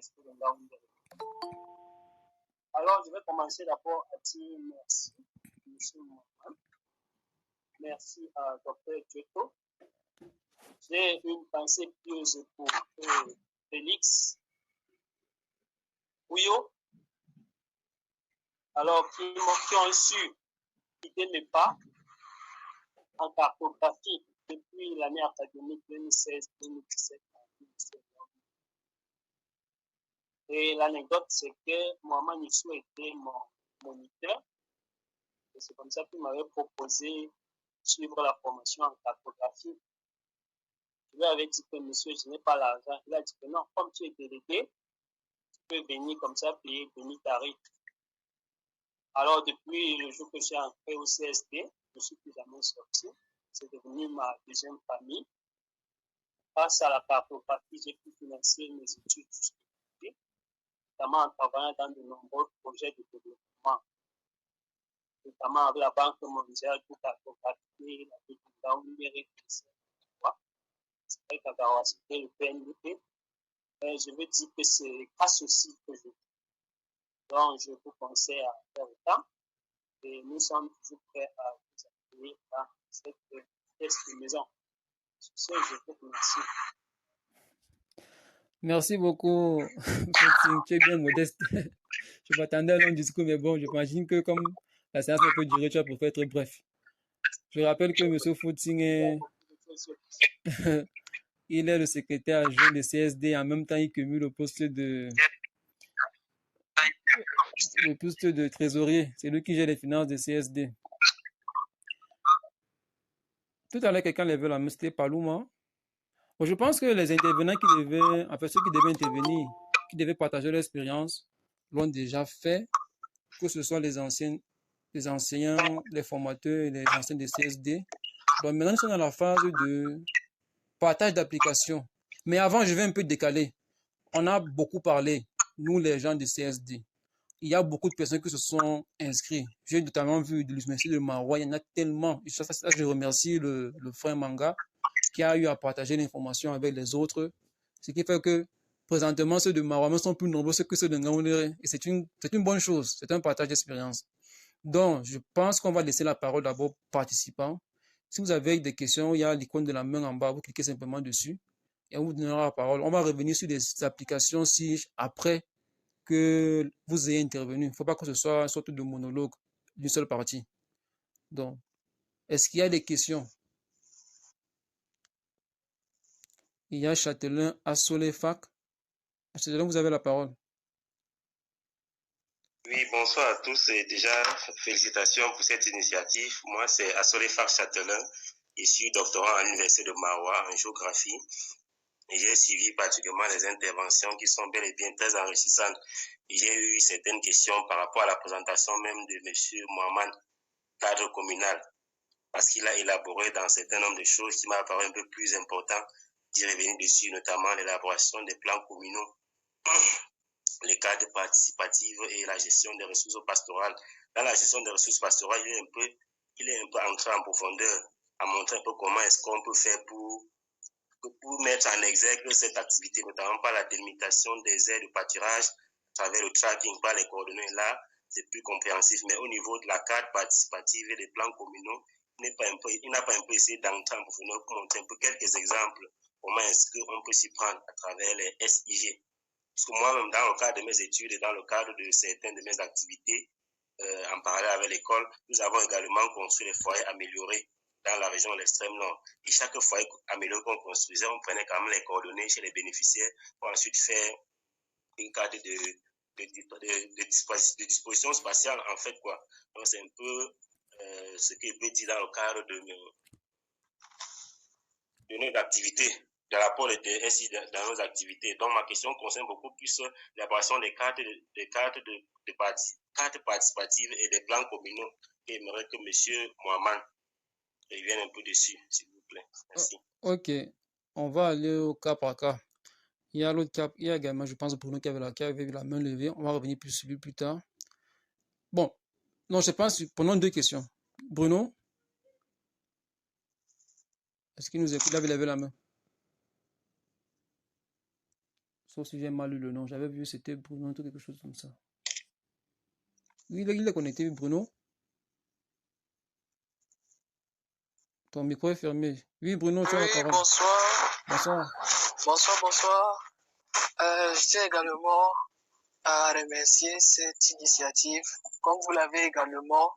l'université de Ngaoundéré. Alors, je vais commencer d'abord à dire merci, M. Mohamed. Merci à Dr. Dieto. J'ai une pensée pieuse pour Félix Ouyo, alors qui ont su quitter mes pas en cartographie depuis l'année académique 2016-2017. Et l'anecdote, c'est que Mohamed Nissou était mon moniteur. Et c'est comme ça qu'il m'avait proposé de suivre la formation en cartographie. Je lui avais dit que monsieur, je n'ai pas l'argent. Il a dit que non, comme tu es délégué, tu peux venir comme ça, payer demi-tarif. Alors, depuis le jour que j'ai entré au CSD, je ne suis plus jamais sorti. C'est devenu ma deuxième famille. Grâce à la cartographie, j'ai pu financer mes études jusqu'à notamment en travaillant dans de nombreux projets de développement, notamment avec la Banque mondiale pour cartographier la ville de Ngaoundéré. C'est vrai qu'à cité le PNDP, mais je veux dire que c'est grâce aussi que je donc je vous conseille à faire autant et nous sommes toujours prêts à vous accueillir dans cette maison. Sur ce, je vous remercie. Merci beaucoup, tu es bien modeste. Je m'attendais à un long discours, mais bon, j'imagine que comme la séance peut durer, tu vas préférer être bref. Je rappelle que M. Foutsing est... il est le secrétaire adjoint de CSD, en même temps il cumule le poste de trésorier. C'est lui qui gère les finances de CSD. Tout à l'heure, quelqu'un levait la main, c'était Palouma. Bon, je pense que les intervenants ceux qui devaient intervenir, qui devaient partager leur expérience, l'ont déjà fait, que ce soit les enseignants, les formateurs et les enseignants de CSD. Donc maintenant, nous sommes dans la phase de partage d'applications. Mais avant, je vais un peu décaler. On a beaucoup parlé, nous les gens de CSD. Il y a beaucoup de personnes qui se sont inscrites. J'ai notamment vu de l'université de Marois, il y en a tellement. Ça, je remercie le frère Manga qui a eu à partager l'information avec les autres. Ce qui fait que présentement, ceux de Marois sont plus nombreux que ceux de Ngaoundéré. Et c'est une bonne chose. C'est un partage d'expérience. Donc, je pense qu'on va laisser la parole d'abord aux participants. Si vous avez des questions, il y a l'icône de la main en bas, vous cliquez simplement dessus et on vous donnera la parole. On va revenir sur des applications si après que vous ayez intervenu. Il ne faut pas que ce soit une sorte de monologue d'une seule partie. Donc, est-ce qu'il y a des questions? Il y a Châtelain Assolefac. Châtelain, vous avez la parole. Oui, bonsoir à tous et déjà félicitations pour cette initiative. Moi, c'est Assolefac Châtelain. Je suis doctorant à l'université de Marois en géographie et j'ai suivi particulièrement les interventions qui sont bel et bien très enrichissantes. J'ai eu certaines questions par rapport à la présentation même de M. Mohamed, cadre communal, parce qu'il a élaboré dans un certain nombre de choses qui m'a paru un peu plus important d'y revenir dessus, notamment l'élaboration des plans communaux, les cadres participatifs et la gestion des ressources pastorales. Dans la gestion des ressources pastorales, il est un peu entré en profondeur, à montrer un peu comment est-ce qu'on peut faire pour mettre en exergue cette activité, notamment par la délimitation des aires de pâturage, à travers le tracking, par les coordonnées là, c'est plus compréhensif. Mais au niveau de la carte participative et des plans communaux, il n'a pas un peu essayé d'entrer en profondeur pour montrer un peu quelques exemples, comment est-ce qu'on peut s'y prendre à travers les SIG. Parce que moi-même, dans le cadre de mes études et dans le cadre de certaines de mes activités, en parallèle avec l'école, nous avons également construit des foyers améliorés dans la région de l'extrême nord. Et chaque foyer amélioré qu'on construisait, on prenait quand même les coordonnées chez les bénéficiaires pour ensuite faire une carte de disposition spatiale, en fait, quoi. Donc, c'est un peu ce que je peux dire dans le cadre de nos activités, de l'apport des SI dans nos activités. Donc, ma question concerne beaucoup plus l'élaboration des cartes participatives et des plans communaux. J'aimerais que M. Mohamed revienne un peu dessus, s'il vous plaît. Merci. Ok, on va aller au cas par cas. Il y a l'autre cas, il y a également, je pense, Bruno qui avait la main levée. On va revenir sur lui plus tard. Bon, non, je pense, prenons deux questions. Bruno, est-ce qu'il nous écoute? Il avait levé la main. Sauf si j'ai mal lu le nom. J'avais vu, c'était Bruno, quelque chose comme ça. Oui, il est connecté, Bruno. Ton micro est fermé. Oui, Bruno, tu as la Oui, parole. bonsoir. Bonsoir. Bonsoir. Je tiens également à remercier cette initiative. Comme vous l'avez également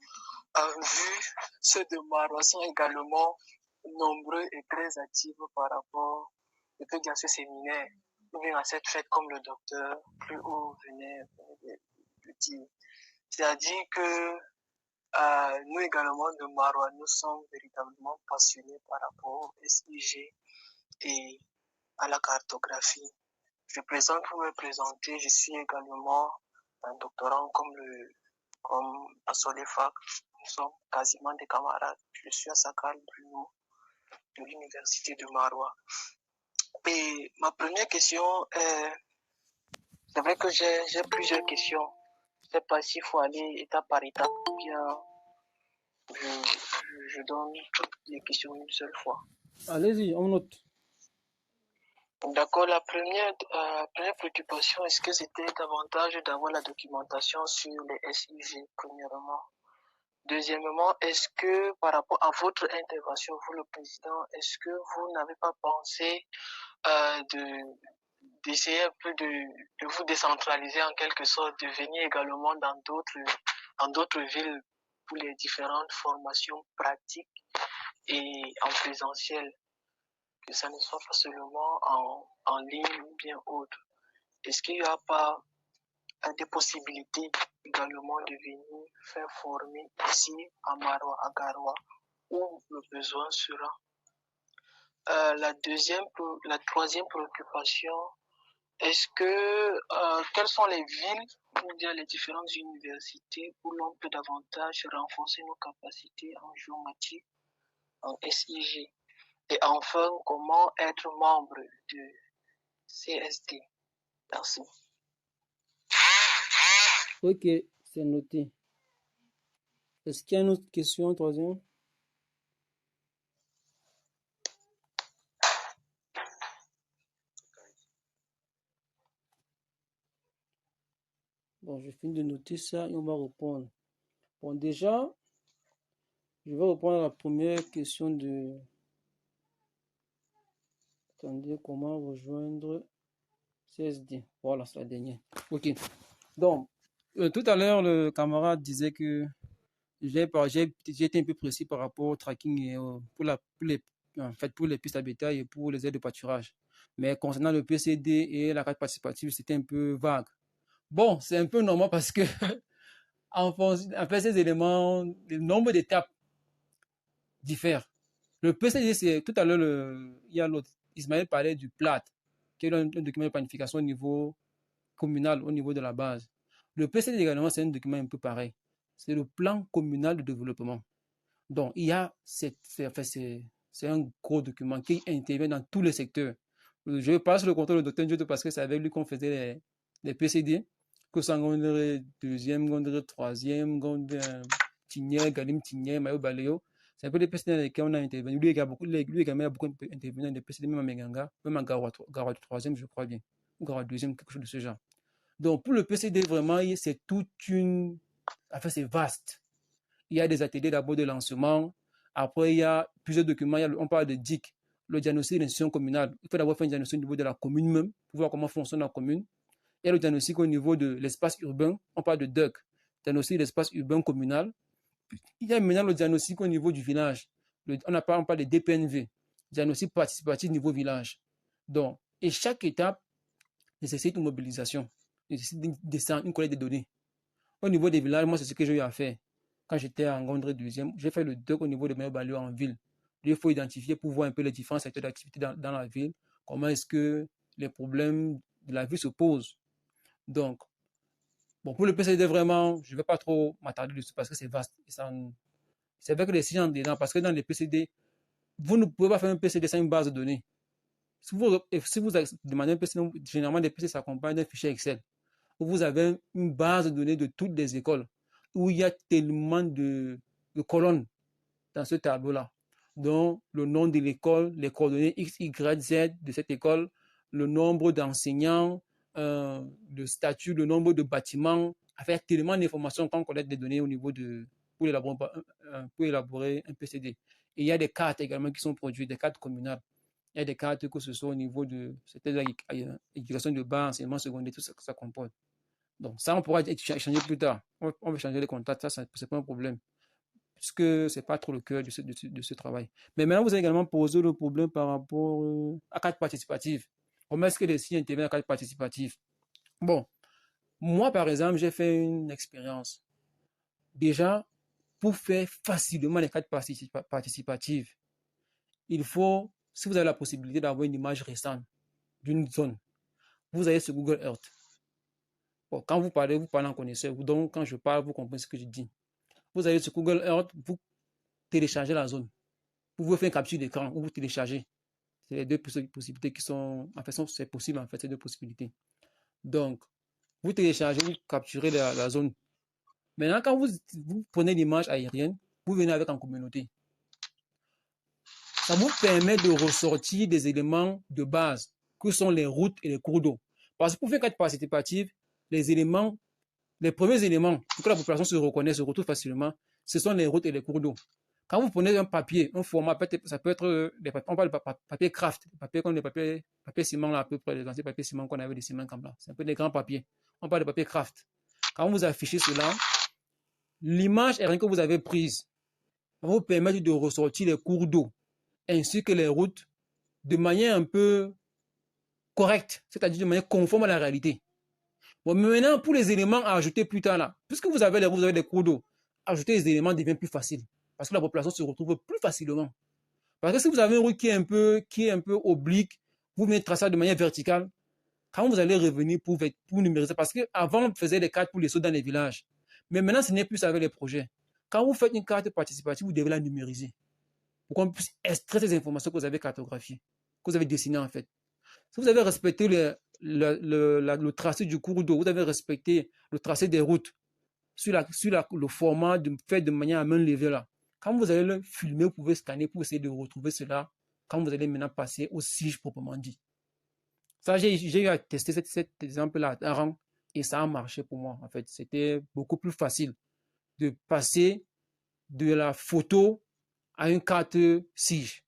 vu, ceux de Marois sont également nombreux et très actifs par rapport à ce séminaire, ou bien à cette fête comme le docteur plus haut venait de dire. C'est-à-dire que nous également de Marois, nous sommes véritablement passionnés par rapport au SIG et à la cartographie. Je présente pour me présenter, je suis également un doctorant comme à Solefac. Nous sommes quasiment des camarades. Je suis à Sakal Bruno de l'université de Marois. Et ma première question est, c'est vrai que j'ai plusieurs questions. Je ne sais pas s'il faut aller étape par étape ou bien je donne toutes les questions une seule fois. Allez-y, on note. D'accord, la première préoccupation, est-ce que c'était davantage d'avoir la documentation sur les SIG, premièrement? Deuxièmement, est-ce que par rapport à votre intervention, vous le président, est-ce que vous n'avez pas pensé d'essayer un peu de vous décentraliser en quelque sorte, de venir également dans d'autres villes pour les différentes formations pratiques et en présentiel, que ça ne soit pas seulement en ligne ou bien autre. Est-ce qu'il n'y a pas des possibilités également de venir faire former ici à Marois, à Garoua, où le besoin sera? La troisième préoccupation, est-ce que quelles sont les villes ou bien les différentes universités où l'on peut davantage renforcer nos capacités en géométrie, en SIG? Et enfin, comment être membre de CSD? Merci. Ok, c'est noté. Est-ce qu'il y a une autre question, troisième? Bon, je finis de noter ça et on va répondre. Bon, déjà, je vais répondre à la première question de... Attendez, comment rejoindre CSD? Voilà, c'est la dernière. Ok. Donc, tout à l'heure, le camarade disait que j'ai été un peu précis par rapport au tracking et pour les pistes à bétail et pour les aides de pâturage. Mais concernant le PCD et la carte participative, c'était un peu vague. Bon, c'est un peu normal parce que en fait, ces éléments, le nombre d'étapes diffère. Le PCD, c'est tout à l'heure, il y a l'autre. Ismaël parlait du PLAT, qui est un document de planification au niveau communal, au niveau de la base. Le PCD également, c'est un document un peu pareil. C'est le plan communal de développement. Donc, il y a c'est un gros document qui intervient dans tous les secteurs. Je passe le contrôle au docteur Njoto parce que c'est avec lui qu'on faisait les PCD, que ce soit Gondere deuxième, Gondere troisième, Gondere Tigné, Galim Tigné, Mayo Baléo. C'est un peu les PCD dans lesquels on a intervenu. Lui également a beaucoup intervenu dans les PCD, même à Meganga, même à Garoua troisième, je crois bien, ou Garoua deuxième, quelque chose de ce genre. Donc, pour le PCD, vraiment, c'est toute une... Enfin, c'est vaste. Il y a des ateliers d'abord de lancement. Après, il y a plusieurs documents. On parle de DIC, le diagnostic d'institution communale. Il faut d'abord faire un diagnostic au niveau de la commune même, pour voir comment fonctionne la commune. Il y a le diagnostic au niveau de l'espace urbain. On parle de DUC, diagnostic de l'espace urbain communal. Il y a maintenant le diagnostic au niveau du village. On parle de DPNV, diagnostic participatif niveau village. Donc, et chaque étape nécessite une mobilisation, nécessite une collecte de données. Au niveau des villages, moi, c'est ce que j'ai eu à faire. Quand j'étais en Gondre deuxième, j'ai fait le DUC au niveau de Mayo Baléo en ville. Il faut identifier pour voir un peu les différents secteurs d'activité dans la ville. Comment est-ce que les problèmes de la vie se posent. Donc, bon, pour le PCD, vraiment, je ne vais pas trop m'attarder dessus parce que c'est vaste. C'est vrai que les sciences dedans, parce que dans les PCD, vous ne pouvez pas faire un PCD sans une base de données. Si vous demandez un PCD, généralement, les PCD s'accompagnent d'un fichier Excel où vous avez une base de données de toutes les écoles, où il y a tellement de colonnes dans ce tableau-là. Donc, le nom de l'école, les coordonnées X, Y, Z de cette école, le nombre d'enseignants, le statut, le nombre de bâtiments, avec tellement d'informations quand on collecte des données au niveau de, pour élaborer un PCD. Et il y a des cartes également qui sont produites, des cartes communales. Il y a des cartes que ce soit au niveau de l'éducation de base, enseignement secondaire, tout ça que ça comporte. Donc ça, on pourra échanger plus tard. On va changer les contacts, ça, c'est pas un problème. Puisque c'est pas trop le cœur de ce travail. Mais maintenant, vous avez également posé le problème par rapport à carte participative. Comment est-ce que les signes interviennent à carte participative? Bon, moi, par exemple, j'ai fait une expérience. Déjà, pour faire facilement les cartes participatives, il faut, si vous avez la possibilité d'avoir une image récente d'une zone, vous allez sur Google Earth. Bon, quand vous parlez en connaisseur. Donc, quand je parle, vous comprenez ce que je dis. Vous allez sur Google Earth, vous téléchargez la zone. Vous pouvez faire une capture d'écran ou vous téléchargez. C'est les deux possibilités qui sont... En fait, c'est possible, en fait, ces deux possibilités. Donc, vous téléchargez, vous capturez la zone. Maintenant, quand vous prenez l'image aérienne, vous venez avec en communauté. Ça vous permet de ressortir des éléments de base, que sont les routes et les cours d'eau. Parce que pour faire une carte participative, les premiers éléments, pour que la population se reconnaisse, se retrouve facilement, ce sont les routes et les cours d'eau. Quand vous prenez un papier, un format, ça peut être des papiers, on parle de papier craft, des papiers comme des papiers ciment, là, à peu près, les anciens papiers ciment qu'on avait des ciments comme là. C'est un peu des grands papiers. On parle de papier craft. Quand vous affichez cela, l'image aérienne que vous avez prise va vous permettre de ressortir les cours d'eau ainsi que les routes de manière un peu correcte, c'est-à-dire de manière conforme à la réalité. Bon, mais maintenant, pour les éléments à ajouter plus tard là, puisque vous avez des cours d'eau, ajouter les éléments devient plus facile. Parce que la population se retrouve plus facilement. Parce que si vous avez une route qui est un peu oblique, vous venez tracer de manière verticale, quand vous allez revenir pour numériser, parce qu'avant, on faisait des cartes pour les sauts dans les villages. Mais maintenant, ce n'est plus avec les projets. Quand vous faites une carte participative, vous devez la numériser. Pour qu'on puisse extraire ces informations que vous avez cartographiées, que vous avez dessinées en fait. Si vous avez respecté le tracé du cours d'eau, vous avez respecté le tracé des routes sur le format fait de manière à main levée là. Quand vous allez le filmer, vous pouvez scanner pour essayer de retrouver cela quand vous allez maintenant passer au SIG proprement dit. Ça, j'ai eu à tester cet exemple-là à Rang et ça a marché pour moi. En fait, c'était beaucoup plus facile de passer de la photo à une carte SIG.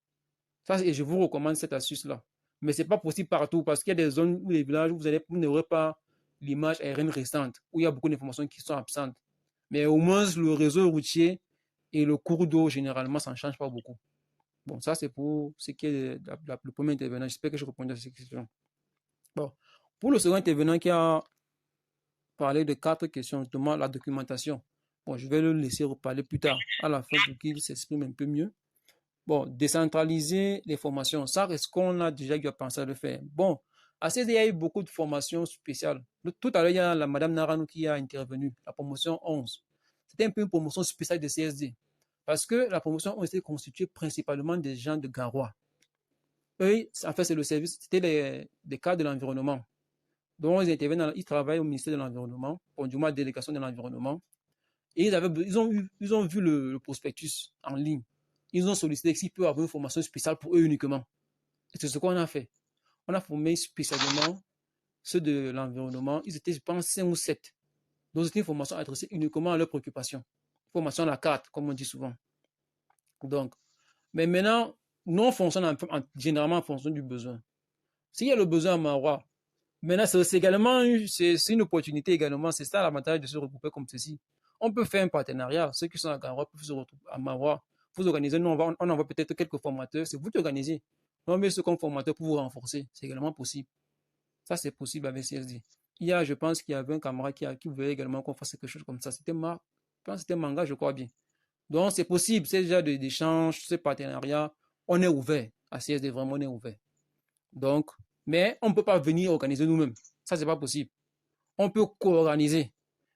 Ça, et je vous recommande cette astuce-là. Mais ce n'est pas possible partout parce qu'il y a des zones où les villages où vous n'aurez pas l'image aérienne récente, où il y a beaucoup d'informations qui sont absentes. Mais au moins, le réseau routier et le cours d'eau, généralement, ça ne change pas beaucoup. Bon, ça, c'est pour ce qui est le premier intervenant. J'espère que je réponds à cette question. Bon, pour le second intervenant qui a parlé de 4 questions, notamment la documentation. Bon, je vais le laisser reparler plus tard, à la fin, pour qu'il s'exprime un peu mieux. Bon, décentraliser les formations, ça, est-ce qu'on a déjà eu à penser à le faire? Bon, à CESD, il y a eu beaucoup de formations spéciales. Tout à l'heure, il y a la Madame Naranou qui a intervenu, la promotion 11. C'était un peu une promotion spéciale de CSD. Parce que la promotion 11 était constituée principalement des gens de Garoua. Eux, en fait, c'est le service, c'était des cadres de l'environnement. Donc, ils travaillent au ministère de l'Environnement, du moins, délégation de l'environnement. Et ils ont vu le prospectus en ligne. Ils ont sollicité s'ils peuvent avoir une formation spéciale pour eux uniquement. Et c'est ce qu'on a fait. On a formé spécialement ceux de l'environnement. Ils étaient, je pense, 5 ou 7. Donc, c'était une formation adressée uniquement à leurs préoccupations. Formation à la carte, comme on dit souvent. Donc, mais maintenant, nous, on fonctionne généralement en fonction du besoin. S'il y a le besoin à Maroua, maintenant, c'est également une opportunité également. C'est ça l'avantage de se regrouper comme ceci. On peut faire un partenariat. Ceux qui sont à Garoua peuvent se retrouver à Maroua. Vous organisez, nous, on envoie peut-être quelques formateurs. C'est vous qui organisez. On met ceux comme formateurs pour vous renforcer. C'est également possible. Ça, c'est possible avec CSD. Je pense qu'il y avait un camarade qui voulait également qu'on fasse quelque chose comme ça. C'était Manga, je crois bien. Donc, c'est possible. C'est déjà d'échanges, ces partenariats. On est ouvert. À CSD, vraiment, on est ouvert. Donc, mais on ne peut pas venir organiser nous-mêmes. Ça, c'est pas possible. On peut co-organiser.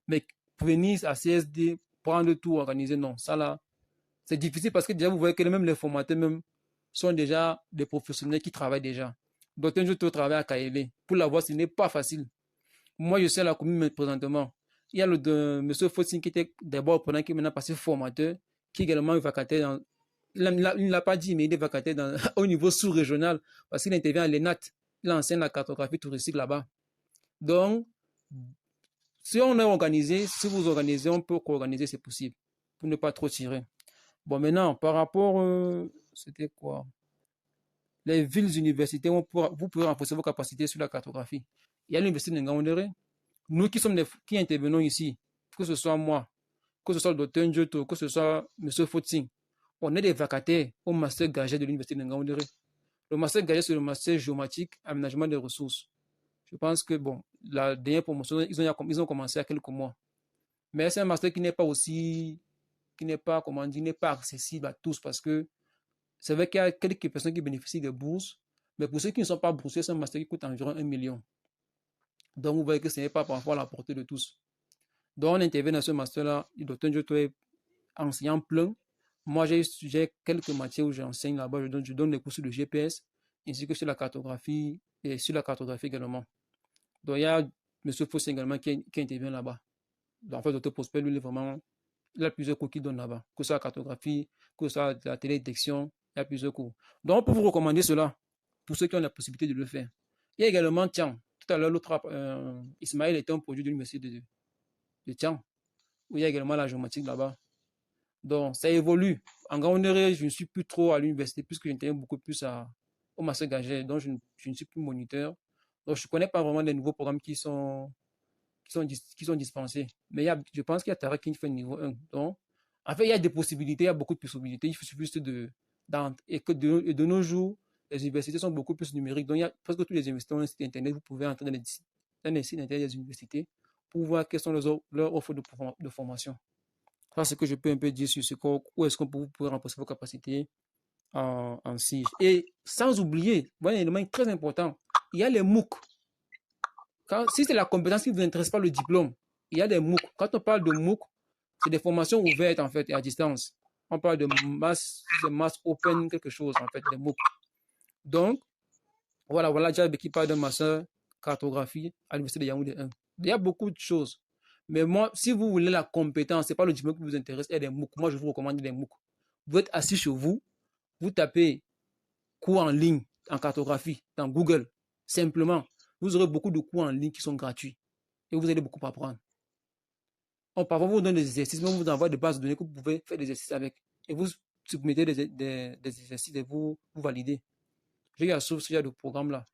Mais venir à CSD, prendre tout, organiser, non. Ça, là, c'est difficile parce que déjà, vous voyez que même les formateurs même sont déjà des professionnels qui travaillent déjà. D'autres jours, travaillent à Kaélé. Pour l'avoir, ce n'est pas facile. Moi, je suis à la commune présentement. Il y a M. Fossine qui était d'abord pendant qui est maintenant passé formateur, qui est également vacataire il ne l'a pas dit, mais il est vacataire au niveau sous-régional parce qu'il intervient à l'ENAT. il enseigne la cartographie touristique là-bas. Donc, si on est organisé, si vous organisez, on peut co-organiser, c'est possible, pour ne pas trop tirer. Bon, maintenant, par rapport, c'était quoi? Les villes universités, vous pouvez renforcer vos capacités sur la cartographie. Il y a l'université de Ngaoundéré. Nous qui intervenons ici, que ce soit moi, que ce soit le docteur Njoto, que ce soit M. Fotsing, on est des vacataires au master gagé de l'université de Ngaoundéré. Le master gagé, c'est le master géomatique, aménagement des ressources. Je pense que, bon, la dernière promotion, ils ont commencé à quelques mois. Mais c'est un master qui n'est pas aussi, qui n'est pas, comment dire, n'est pas accessible à tous parce que c'est vrai qu'il y a quelques personnes qui bénéficient des bourses, mais pour ceux qui ne sont pas boursiers, c'est un master qui coûte environ 1 million. Donc, vous voyez que ce n'est pas parfois à la portée de tous. Donc, on intervient dans ce master-là. Le docteur Njoto est enseignant plein. Moi, j'ai quelques matières où j'enseigne là-bas. Je donne des cours sur le GPS, ainsi que sur la cartographie, et sur la cartographie également. Donc, il y a M. Foss également qui intervient là-bas. Donc, en fait, le docteur Prosper, lui, il a plusieurs cours qu'il donne là-bas, que ce soit la cartographie, que ce soit la télédétection, il y a plusieurs cours. Donc, on peut vous recommander cela pour ceux qui ont la possibilité de le faire. Il y a également Tian. Tout à l'heure, l'autre Ismaël était un produit de l'université de Tian, où il y a également la géomatique là-bas. Donc, ça évolue. En Ngaoundéré, je ne suis plus trop à l'université puisque j'interviens beaucoup plus au master gagé. Donc, je ne suis plus moniteur. Donc, je ne connais pas vraiment les nouveaux programmes qui sont dispensés. Mais je pense qu'il y a Tara qui fait le niveau 1. Donc, en fait, il y a des possibilités, il y a beaucoup de possibilités. Il suffit juste et que de nos jours, les universités sont beaucoup plus numériques. Donc, il y a presque tous les universités ont un site internet. Vous pouvez entrer dans les sites internet des universités pour voir quelles sont leurs offres de formation. Ça, c'est ce que je peux un peu dire sur ce où est-ce qu'on peut renforcer vos capacités en SIG. Et sans oublier, un élément très important, il y a les MOOC. Si c'est la compétence qui ne vous intéresse pas, le diplôme, il y a des MOOC. Quand on parle de MOOC, c'est des formations ouvertes en fait et à distance. On parle de mass open quelque chose en fait, des MOOC. Donc, voilà, Jab qui parle de master cartographie à l'université de Yaoundé 1. Il y a beaucoup de choses. Mais moi, si vous voulez la compétence, ce n'est pas le diplôme qui vous intéresse, il y a des MOOC. Moi, je vous recommande des MOOC. Vous êtes assis chez vous, vous tapez cours en ligne en cartographie dans Google. Simplement, vous aurez beaucoup de cours en ligne qui sont gratuits et vous allez beaucoup apprendre. Parfois, vous donne des exercices, mais on vous envoie des bases de données que vous pouvez faire des exercices avec. Et vous soumettez des exercices et vous validez. J'ai eu à suivre ce genre de programme-là.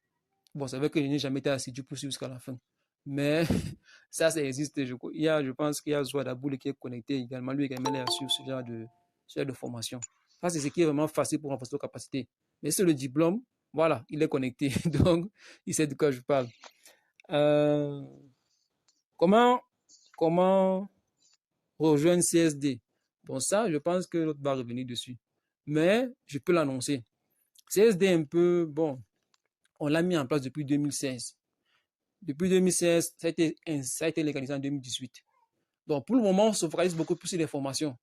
Bon, c'est vrai que je n'ai jamais été assidu pour suivre jusqu'à la fin. Mais ça existe. Je pense qu'il y a Zouadaboul qui est connecté également. Lui également est sur ce genre de formation. Ça, c'est ce qui est vraiment facile pour renforcer nos capacités. Mais c'est le diplôme, voilà, il est connecté. Donc, il sait de quoi je parle. Comment rejoindre CSD? Bon, ça, je pense que l'autre va revenir dessus. Mais je peux l'annoncer. CSD un peu, bon, on l'a mis en place depuis 2016. Depuis 2016, ça a été légalisé en 2018. Donc, pour le moment, on se focalise beaucoup plus sur les formations.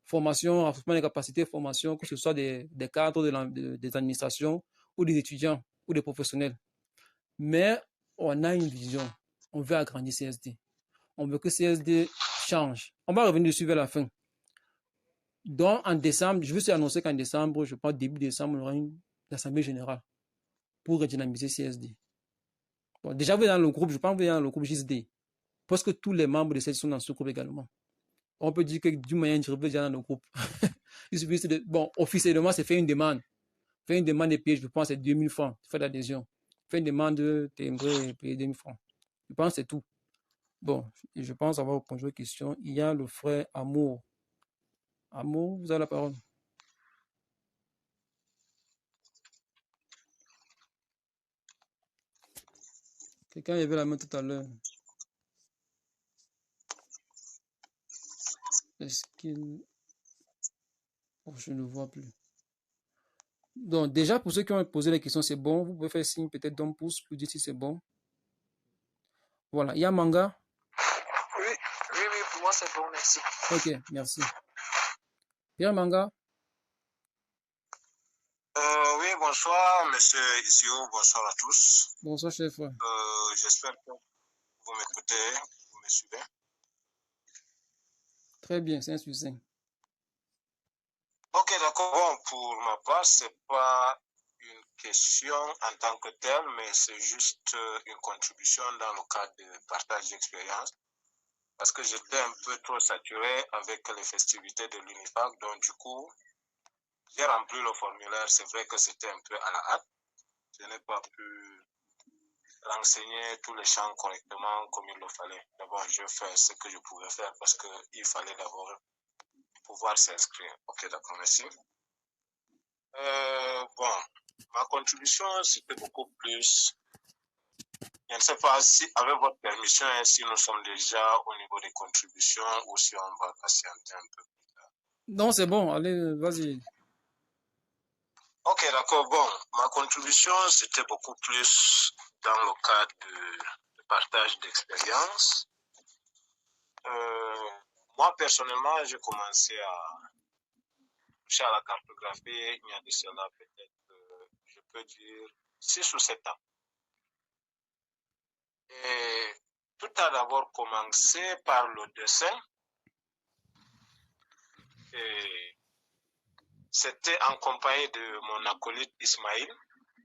Formation, renforcement des capacités, formation, que ce soit des cadres des administrations ou des étudiants ou des professionnels. Mais on a une vision. On veut agrandir CSD. On veut que CSD change. On va revenir dessus vers la fin. Donc, en décembre, je veux annoncer qu'en décembre, je pense début décembre, on aura une assemblée générale pour redynamiser CSD. Bon, déjà, vous êtes dans le groupe, je pense que vous êtes dans le groupe JSD. Parce que tous les membres de CSD sont dans ce groupe également. On peut dire que d'une manière, je reviens dans le groupe. Bon, officiellement, c'est faire une demande. Faire une demande de payer, je pense, c'est 2000 francs. Faire l'adhésion. Faire une demande de timbré et payer 2000 francs. Je pense que c'est tout. Bon, je pense avoir répondu aux questions. Il y a le frère Amour. Amour, vous avez la parole. Quelqu'un avait la main tout à l'heure. Est-ce qu'il... Oh, je ne le vois plus. Donc, déjà, pour ceux qui ont posé les questions, c'est bon. Vous pouvez faire signe peut-être d'un pouce pour dire si c'est bon. Voilà. Il y a Manga. Oui, pour moi, c'est bon, merci. Ok, merci. Pierre Manga. Oui, bonsoir, monsieur Isio, bonsoir à tous. Bonsoir, chef. J'espère que vous m'écoutez, vous me suivez. Très bien, c'est un succès. Ok, d'accord. Bon, pour ma part, c'est pas une question en tant que telle, mais c'est juste une contribution dans le cadre de partage d'expérience. Parce que j'étais un peu trop saturé avec les festivités de l'UNIFAC, donc du coup, j'ai rempli le formulaire. C'est vrai que c'était un peu à la hâte. Je n'ai pas pu renseigner tous les champs correctement comme il le fallait. D'abord, je fais ce que je pouvais faire parce qu'il fallait d'abord pouvoir s'inscrire. Ok, d'accord, merci. Bon, ma contribution, c'était beaucoup plus. Je ne sais pas si, avec votre permission, si nous sommes déjà au niveau des contributions ou si on va patienter un peu. Non, c'est bon, allez, vas-y. Ok, d'accord. Bon, ma contribution, c'était beaucoup plus dans le cadre de partage d'expérience. Moi, personnellement, j'ai commencé à toucher à la cartographie il y a de cela peut-être, je peux dire, 6 ou 7 ans. Et tout a d'abord commencé par le dessin. Et c'était en compagnie de mon acolyte Ismaïl,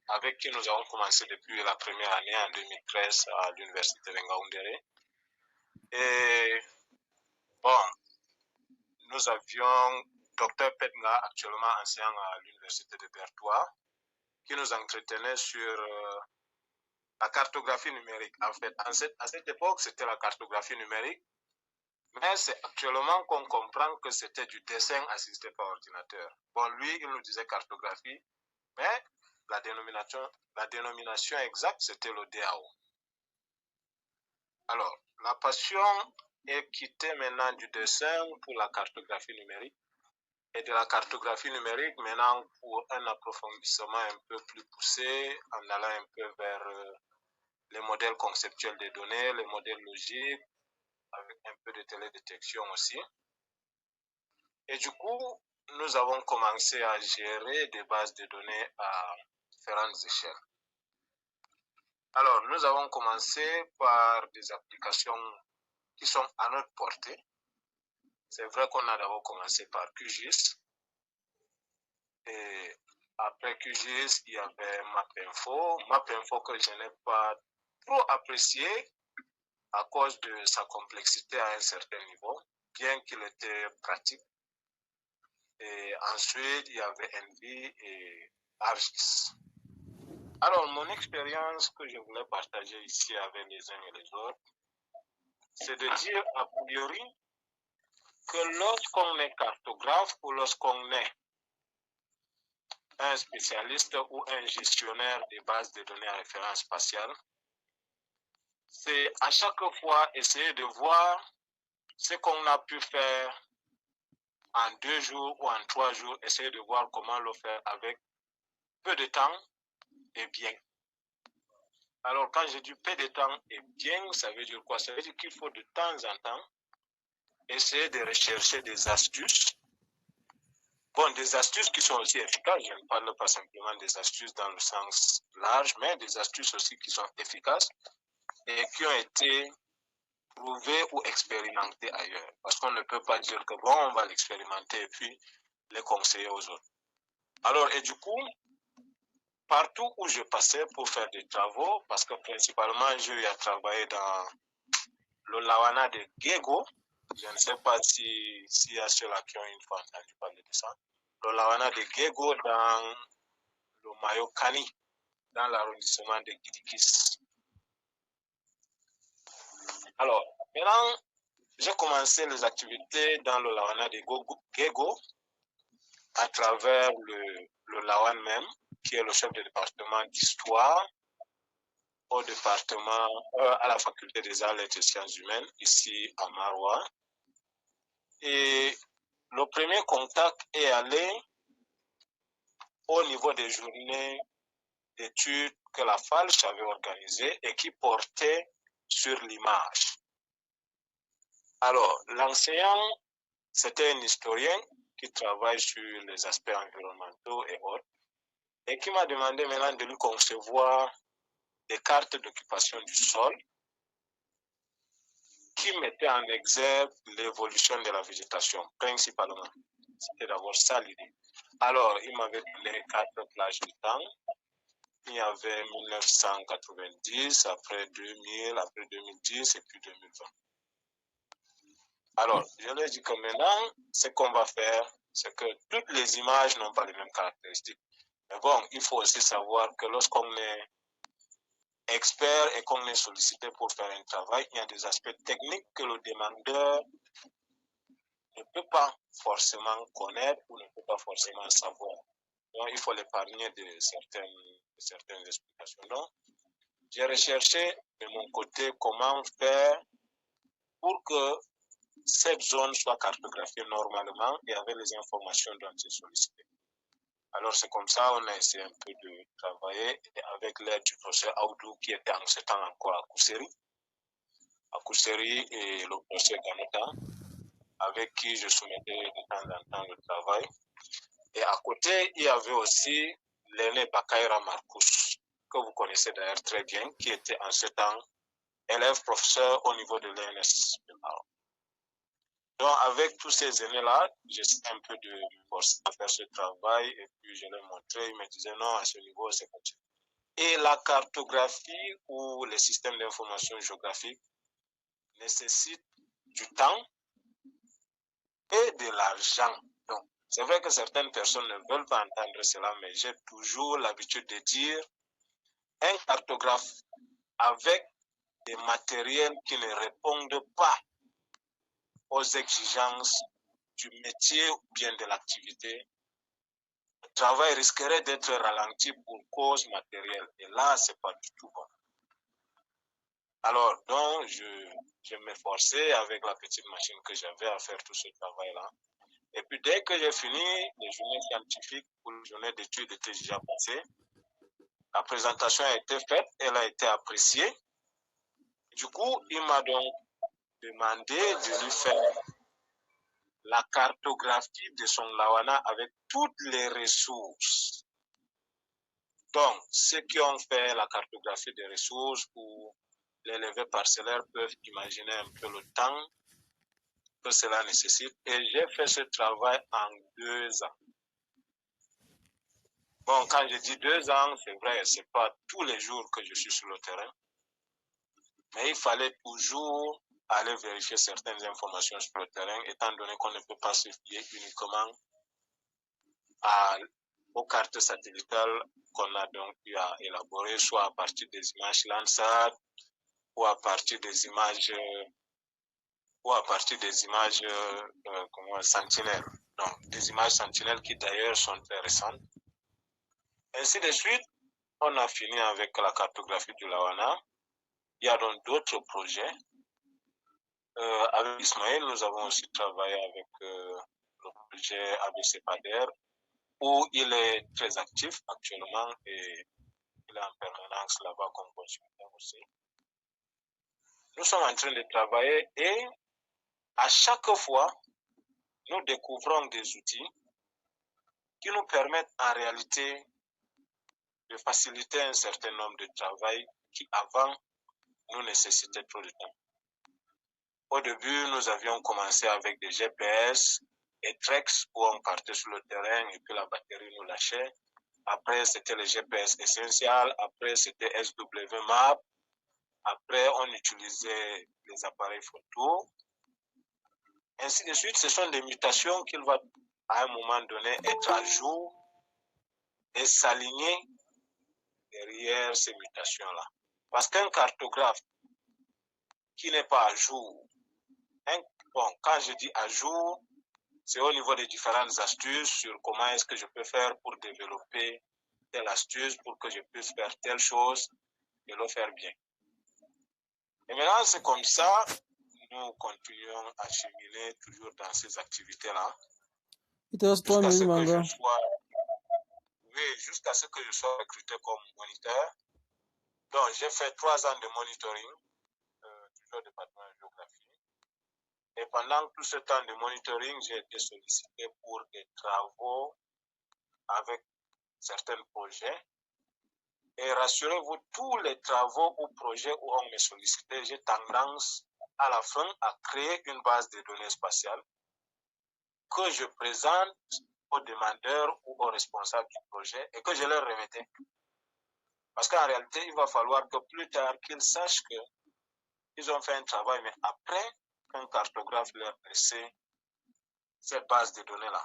avec qui nous avons commencé depuis la première année en 2013 à l'université de Ngaoundéré. Et bon, nous avions Dr Petnga, actuellement enseignant à l'université de Bertois, qui nous entretenait sur la cartographie numérique. En fait, à cette époque, c'était la cartographie numérique, mais c'est actuellement qu'on comprend que c'était du dessin assisté par ordinateur. Bon, lui, il nous disait cartographie, mais la dénomination exacte, c'était le DAO. Alors, la passion est quittée maintenant du dessin pour la cartographie numérique et de la cartographie numérique maintenant pour un approfondissement un peu plus poussé en allant un peu vers les modèles conceptuels des données, les modèles logiques, avec un peu de télédétection aussi. Et du coup, nous avons commencé à gérer des bases de données à différentes échelles. Alors, nous avons commencé par des applications qui sont à notre portée. C'est vrai qu'on a d'abord commencé par QGIS. Et après QGIS, il y avait MapInfo. MapInfo que je n'ai pas trop apprécié à cause de sa complexité à un certain niveau, bien qu'il était pratique. Et ensuite, il y avait Envy et ArcGIS. Alors, mon expérience que je voulais partager ici avec les uns et les autres, c'est de dire a priori que lorsqu'on est cartographe ou lorsqu'on est un spécialiste ou un gestionnaire des bases de données à référence spatiale, c'est à chaque fois essayer de voir ce qu'on a pu faire en 2 jours ou en 3 jours, essayer de voir comment le faire avec peu de temps et bien. Alors, quand je dis peu de temps et bien, ça veut dire quoi? Ça veut dire qu'il faut de temps en temps essayer de rechercher des astuces. Bon, des astuces qui sont aussi efficaces. Je ne parle pas simplement des astuces dans le sens large, mais des astuces aussi qui sont efficaces et qui ont été prouvées ou expérimentées ailleurs. Parce qu'on ne peut pas dire que bon, on va l'expérimenter et puis les conseiller aux autres. Alors, et du coup, partout où je passais pour faire des travaux, parce que principalement, j'ai eu à travailler dans le Lawana de Gego. Je ne sais pas s'il y a ceux-là qui ont une fois entendu parler de ça. Le Lawana de Gego dans le Mayokani, dans l'arrondissement de Gidikis. Alors, maintenant, j'ai commencé les activités dans le Lawana de Gego à travers le Lawan même, qui est le chef de département d'histoire au département, à la faculté des arts et des sciences humaines, ici à Maroua. Et le premier contact est allé au niveau des journées d'études que la FALCH avait organisées et qui portaient sur l'image. Alors, l'enseignant, c'était un historien qui travaille sur les aspects environnementaux et autres, et qui m'a demandé maintenant de lui concevoir des cartes d'occupation du sol qui mettaient en exergue l'évolution de la végétation, principalement. C'était d'abord ça l'idée. Alors, il m'avait donné 4 plages du temps il y avait 1990, après 2000, après 2010 et puis 2020. Alors, je leur ai dit que maintenant, ce qu'on va faire, c'est que toutes les images n'ont pas les mêmes caractéristiques. Mais bon, il faut aussi savoir que lorsqu'on est expert et qu'on est sollicité pour faire un travail, il y a des aspects techniques que le demandeur ne peut pas forcément connaître ou ne peut pas forcément savoir. Donc, il faut l'épargner de certaines explications. Donc, j'ai recherché de mon côté comment faire pour que cette zone soit cartographiée normalement et avec les informations dont il est sollicité. Alors, c'est comme ça qu'on a essayé un peu de travailler avec l'aide du professeur Aoudou qui était en ce temps encore à Kousseri et le professeur Ganota, avec qui je soumettais de temps en temps le travail. Et à côté, il y avait aussi l'aîné Bakaira Marcus, que vous connaissez d'ailleurs très bien, qui était en ce temps élève professeur au niveau de l'ENS de Maroc. Donc, avec tous ces aînés-là, j'essaie un peu de me forcer à faire ce travail et puis je leur montrais, ils me disaient non, à ce niveau, c'est comme ça. Et la cartographie ou les systèmes d'information géographique nécessitent du temps et de l'argent. Donc, c'est vrai que certaines personnes ne veulent pas entendre cela, mais j'ai toujours l'habitude de dire un cartographe avec des matériels qui ne répondent pas aux exigences du métier ou bien de l'activité, le travail risquerait d'être ralenti pour cause matérielle. Et là, c'est pas du tout bon. Alors, donc, je m'efforçais avec la petite machine que j'avais à faire tout ce travail-là. Et puis, dès que j'ai fini, les journées scientifiques ou les journées d'études étaient déjà passées. La présentation a été faite, elle a été appréciée. Du coup, il m'a donc demandé de lui faire la cartographie de son Lawana avec toutes les ressources. Donc, ceux qui ont fait la cartographie des ressources ou les levées parcellaires peuvent imaginer un peu le temps que cela nécessite. Et j'ai fait ce travail en 2 ans. Bon, quand je dis 2 ans, c'est vrai, c'est pas tous les jours que je suis sur le terrain. Mais il fallait toujours aller vérifier certaines informations sur le terrain, étant donné qu'on ne peut pas se fier uniquement aux cartes satellitales qu'on a donc eu à élaborer, soit à partir des images Landsat ou à partir des images Sentinelle. Donc, des images Sentinelle qui d'ailleurs sont très récentes. Ainsi de suite, on a fini avec la cartographie du Lawana. Il y a donc d'autres projets. Avec Ismaël, nous avons aussi travaillé avec le projet ABC PADER, où il est très actif actuellement et il est en permanence là-bas comme consultant aussi. Nous sommes en train de travailler et à chaque fois, nous découvrons des outils qui nous permettent en réalité de faciliter un certain nombre de travail qui avant nous nécessitait trop de temps. Au début, nous avions commencé avec des GPS et Trex où on partait sur le terrain et puis la batterie nous lâchait. Après, c'était le GPS essentiel. Après, c'était SW Map. Après, on utilisait les appareils photo. Ainsi de suite, ce sont des mutations qu'il va à un moment donné être à jour et s'aligner derrière ces mutations-là. Parce qu'un cartographe qui n'est pas à jour, quand je dis à jour, c'est au niveau des différentes astuces sur comment est-ce que je peux faire pour développer telle astuce pour que je puisse faire telle chose et le faire bien. Et maintenant, c'est comme ça, nous continuons à cheminer toujours dans ces activités-là. Jusqu'à ce que je sois recruté comme moniteur. Donc, j'ai fait 3 ans de monitoring, toujours au département de géographie. Et pendant tout ce temps de monitoring, j'ai été sollicité pour des travaux avec certains projets. Et rassurez-vous, tous les travaux ou projets où on me sollicitait, j'ai tendance à la fin à créer une base de données spatiale que je présente aux demandeurs ou aux responsables du projet et que je leur remettais. Parce qu'en réalité, il va falloir que plus tard, qu'ils sachent qu'ils ont fait un travail, mais après qu'un cartographe leur ait laissé cette base de données-là.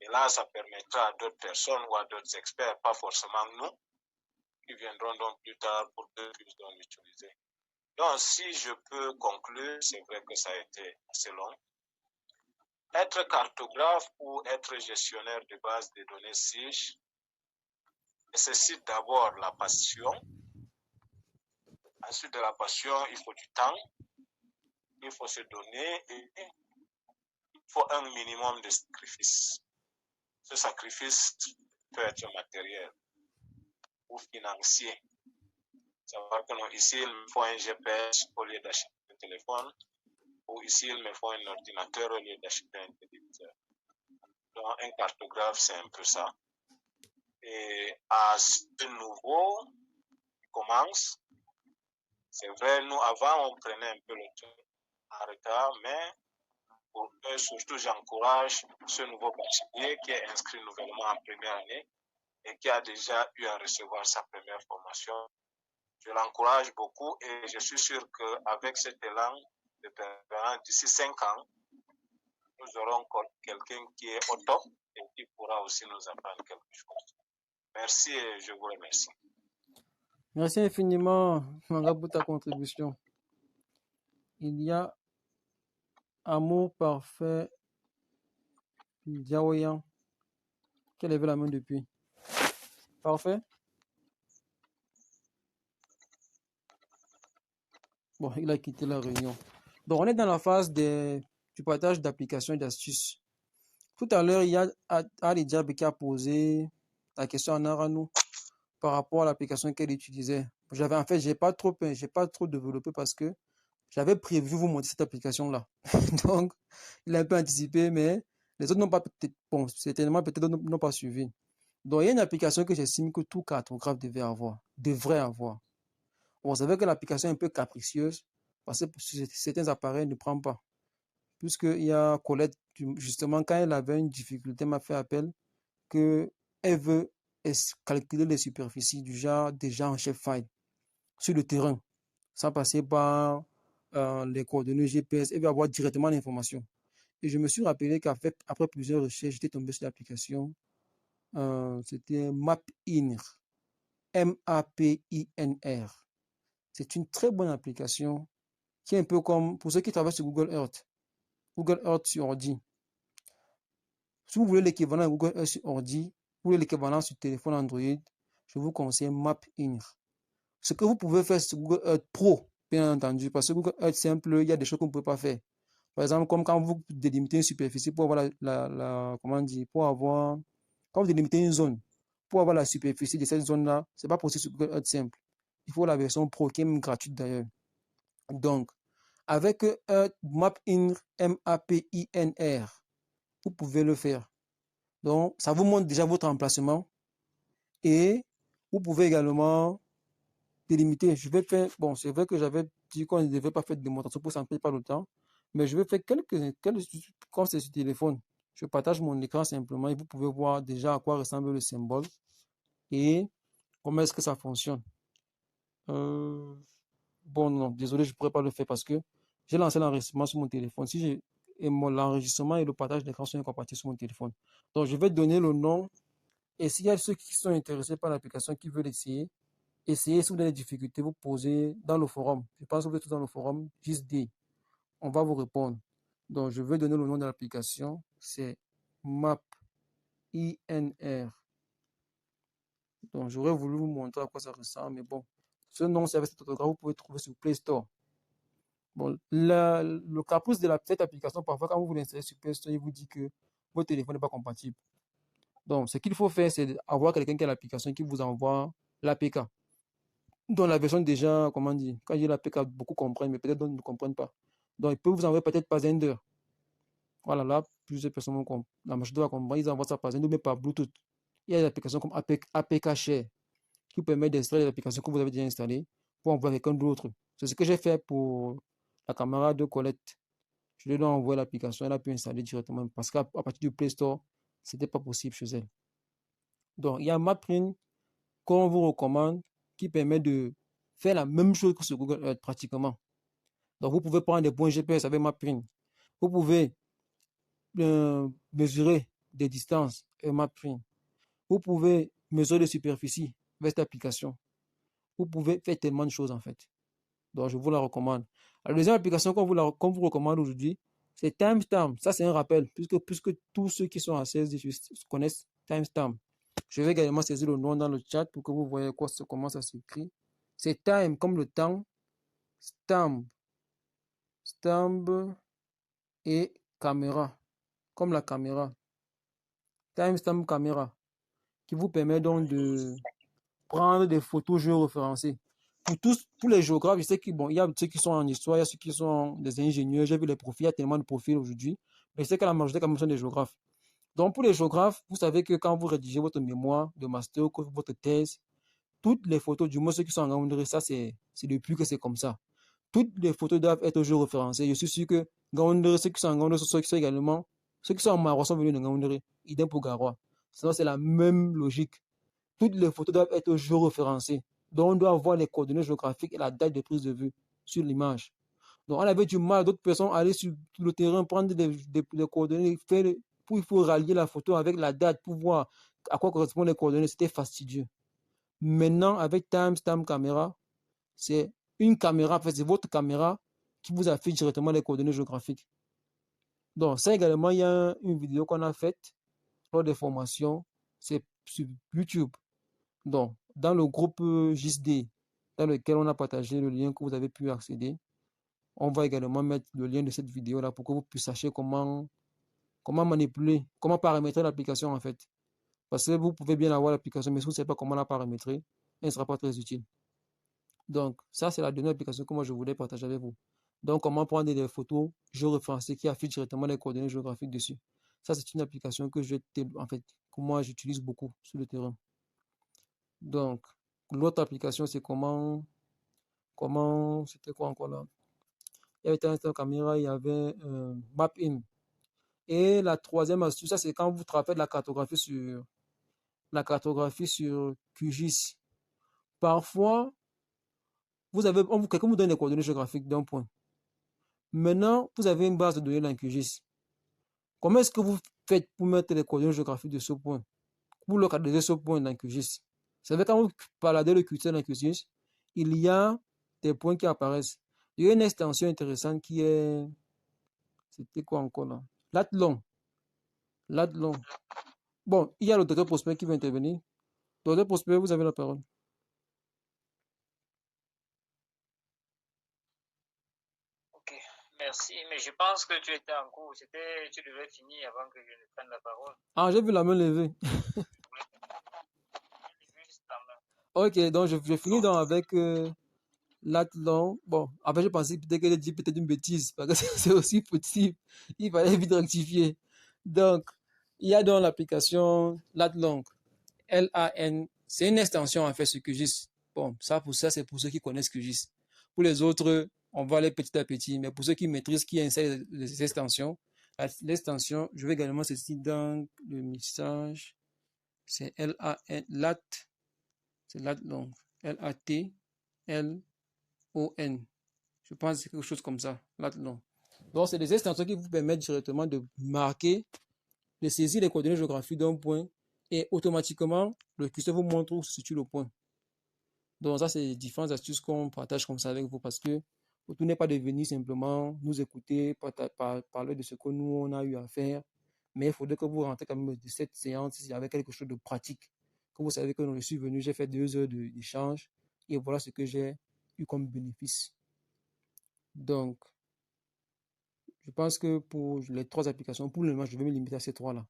Et là, ça permettra à d'autres personnes ou à d'autres experts, pas forcément nous, qui viendront donc plus tard pour qu'ils puissent donc l'utiliser. Donc, si je peux conclure, c'est vrai que ça a été assez long. Être cartographe ou être gestionnaire de base de données SIG nécessite d'abord la passion. Ensuite de la passion, il faut du temps, il faut se donner et il faut un minimum de sacrifice. Ce sacrifice peut être matériel ou financier. Savoir que non, ici, il me faut un GPS au lieu d'acheter un téléphone, ou ici, il me faut un ordinateur au lieu d'acheter un téléviseur. Donc, un cartographe, c'est un peu ça. Et à ce nouveau commence, c'est vrai, nous, avant, on prenait un peu le temps en retard, mais pour eux, surtout, j'encourage ce nouveau bachelier qui est inscrit nouvellement en première année et qui a déjà eu à recevoir sa première formation. Je l'encourage beaucoup et je suis sûr qu'avec cet élan de persévérance, d'ici 5 ans, nous aurons quelqu'un qui est au top et qui pourra aussi nous apprendre quelque chose. Merci et je vous remercie. Merci infiniment, Manga, pour ta contribution. Il y a Amour Parfait Diaoyan qui a levé la main depuis. Parfait. Bon, il a quitté la réunion. Donc, on est dans la phase du partage d'applications et d'astuces. Tout à l'heure, il y a Ali Diab qui a posé la question à Naranou par rapport à l'application qu'elle utilisait. En fait, j'ai pas trop développé parce que j'avais prévu vous montrer cette application-là. Donc, il a un peu anticipé, mais les autres n'ont pas peut-être, bon, certainement peut-être n'ont pas suivi. Donc, il y a une application que j'estime que tout cartographe devrait avoir. Bon, c'est vrai que l'application est un peu capricieuse parce que certains appareils ne prennent pas. Puisqu'il y a Colette, justement, quand elle avait une difficulté, elle m'a fait appel qu'elle veut calculer les superficies du genre déjà en chef-file sur le terrain, sans passer par les coordonnées GPS, elle veut avoir directement l'information. Et je me suis rappelé qu'après plusieurs recherches, j'étais tombé sur l'application, c'était MapInr, MAPINR. C'est une très bonne application qui est un peu comme, pour ceux qui travaillent sur Google Earth sur ordi. Si vous voulez l'équivalent de Google Earth sur ordi, vous voulez l'équivalent sur téléphone Android, je vous conseille MapInr. Ce que vous pouvez faire sur Google Earth Pro, bien entendu, parce que Google Earth simple, il y a des choses que vous ne pouvez pas faire. Par exemple, comme quand vous délimitez une superficie pour avoir quand vous délimitez une zone, pour avoir la superficie de cette zone-là, ce n'est pas possible sur Google Earth simple. Il faut la version Pro, qui est même gratuite d'ailleurs. Donc, avec MapInr, MAPINR, vous pouvez le faire. Donc, ça vous montre déjà votre emplacement et vous pouvez également délimiter. Je vais faire, bon, c'est vrai que j'avais dit qu'on ne devait pas faire de démonstration pour ça ne paye pas le temps, mais je vais faire quand c'est sur téléphone, je partage mon écran simplement et vous pouvez voir déjà à quoi ressemble le symbole et comment est-ce que ça fonctionne. Bon, non, désolé, je ne pourrais pas le faire parce que j'ai lancé l'enregistrement sur mon téléphone. L'enregistrement et le partage d'écran sont incompatibles sur mon téléphone. Donc, je vais donner le nom. Et s'il y a ceux qui sont intéressés par l'application, qui veulent essayer, essayez. Si vous avez des difficultés, vous posez dans le forum. Je pense que vous êtes tous dans le forum, JISD. On va vous répondre. Donc, je vais donner le nom de l'application. C'est MapINR. Donc, j'aurais voulu vous montrer à quoi ça ressemble, mais bon. Ce nom, c'est avec cet autographe, vous pouvez trouver sur Play Store. Bon, le caprice de cette application, parfois, quand vous l'installez sur Play Store, il vous dit que votre téléphone n'est pas compatible. Donc, ce qu'il faut faire, c'est avoir quelqu'un qui a l'application qui vous envoie l'APK. Dans la version déjà, comment dire, quand j'ai l'APK, beaucoup comprennent, mais peut-être d'autres ne comprennent pas. Donc, il peut vous envoyer peut-être par Zender. Voilà, là, plusieurs personnes vont comprendre. La majorité va comprendre, ils envoient ça par Zender ou même par Bluetooth. Il y a des applications comme APK Share qui permettent d'installer l'application que vous avez déjà installée pour envoyer quelqu'un d'autre. C'est ce que j'ai fait pour la camarade de Colette. Je lui ai envoyé l'application, elle a pu installer directement parce qu'à partir du Play Store, ce n'était pas possible chez elle. Donc, il y a MapInr qu'on vous recommande qui permet de faire la même chose que sur Google Earth pratiquement. Donc, vous pouvez prendre des points GPS avec Mapping. Vous pouvez mesurer des distances avec Mapping. Vous pouvez mesurer des superficies avec cette application. Vous pouvez faire tellement de choses en fait. Donc, je vous la recommande. La deuxième application qu'on vous recommande aujourd'hui, c'est Timestamp. Ça, c'est un rappel, puisque tous ceux qui sont à 16 connaissent Timestamp. Je vais également saisir le nom dans le chat pour que vous voyez comment ça s'écrit. C'est Time comme le temps, Stamp et caméra, comme la caméra. Timestamp caméra, qui vous permet donc de prendre des photos géoréférencées. Pour les géographes, je sais qu'il y a ceux qui sont en histoire, il y a ceux qui sont des ingénieurs, j'ai vu les profils, il y a tellement de profils aujourd'hui, mais je sais que la majorité quand même sont des géographes. Donc pour les géographes, vous savez que quand vous rédigez votre mémoire de master ou votre thèse, toutes les photos, du moins ceux qui sont en Ngaoundéré, ça c'est depuis que c'est comme ça. Toutes les photos doivent être géoréférencées. Je suis sûr que Ngaoundéré, ceux qui sont en Ngaoundéré, ceux qui sont en Marois sont venus de Ngaoundéré, idem pour Garoua. Sinon c'est la même logique. Toutes les photos doivent être géoréférencées. Donc, on doit avoir les coordonnées géographiques et la date de prise de vue sur l'image. Donc, on avait du mal, d'autres personnes, aller sur le terrain, prendre des coordonnées, il faut rallier la photo avec la date pour voir à quoi correspondent les coordonnées. C'était fastidieux. Maintenant, avec Timestamp Caméra, c'est une caméra, en fait, c'est votre caméra qui vous affiche directement les coordonnées géographiques. Donc, ça également, il y a une vidéo qu'on a faite lors des formations. C'est sur YouTube. Donc, dans le groupe JSD, dans lequel on a partagé le lien que vous avez pu accéder, on va également mettre le lien de cette vidéo-là pour que vous puissiez sacher comment manipuler, comment paramétrer l'application en fait. Parce que vous pouvez bien avoir l'application, mais si vous ne savez pas comment la paramétrer, elle ne sera pas très utile. Donc, ça, c'est la dernière application que moi je voulais partager avec vous. Donc, comment prendre des photos géoréférencées qui affichent directement les coordonnées géographiques dessus. Ça, c'est une application que moi j'utilise beaucoup sur le terrain. Donc, l'autre application, c'est c'était quoi encore là? Il y avait Instant Caméra, il y avait Map-In. Et la troisième astuce, ça c'est quand vous faites la cartographie sur QGIS. Parfois, quelqu'un vous donne les coordonnées géographiques d'un point. Maintenant, vous avez une base de données dans QGIS. Comment est-ce que vous faites pour mettre les coordonnées géographiques de ce point? Pour localiser ce point dans QGIS. Vous savez, quand vous baladez le curseur dans QGIS, il y a des points qui apparaissent. Il y a une extension intéressante qui est... C'était quoi encore là? Latlong. Bon, il y a le docteur Prosper qui va intervenir. Docteur Prosper, vous avez la parole. Ok, merci. Mais je pense que tu étais en cours. Tu devais finir avant que je ne prenne la parole. Ah, j'ai vu la main levée. Ok, donc je finis donc avec Latlong. Bon, après j'ai pensé peut-être qu'elle a dit peut-être une bêtise, parce que c'est aussi possible. Il fallait vite rectifier. Donc, il y a dans l'application Latlong. L-A-N. C'est une extension en fait sur QGIS. Bon, ça c'est pour ceux qui connaissent QGIS. Pour les autres, on va aller petit à petit. Mais pour ceux qui maîtrisent, qui installent les extensions, l'extension, je vais également ceci dans le message. C'est L-A-N. C'est Latlong. L-A-T-L-O-N. Je pense que c'est quelque chose comme ça. Latlong. Donc, c'est des extensions qui vous permettent directement de marquer, de saisir les coordonnées géographiques d'un point et automatiquement, le curseur vous montre où se situe le point. Donc, ça, c'est différentes astuces qu'on partage comme ça avec vous parce que tout n'est pas de venir simplement nous écouter, parler de ce que nous, on a eu à faire. Mais il faudrait que vous rentrez quand même de cette séance il y avait quelque chose de pratique. Que vous savez que je suis venu, j'ai fait 2 heures d'échange et voilà ce que j'ai eu comme bénéfice. Donc, je pense que pour les 3 applications, pour le moment, je vais me limiter à ces 3-là.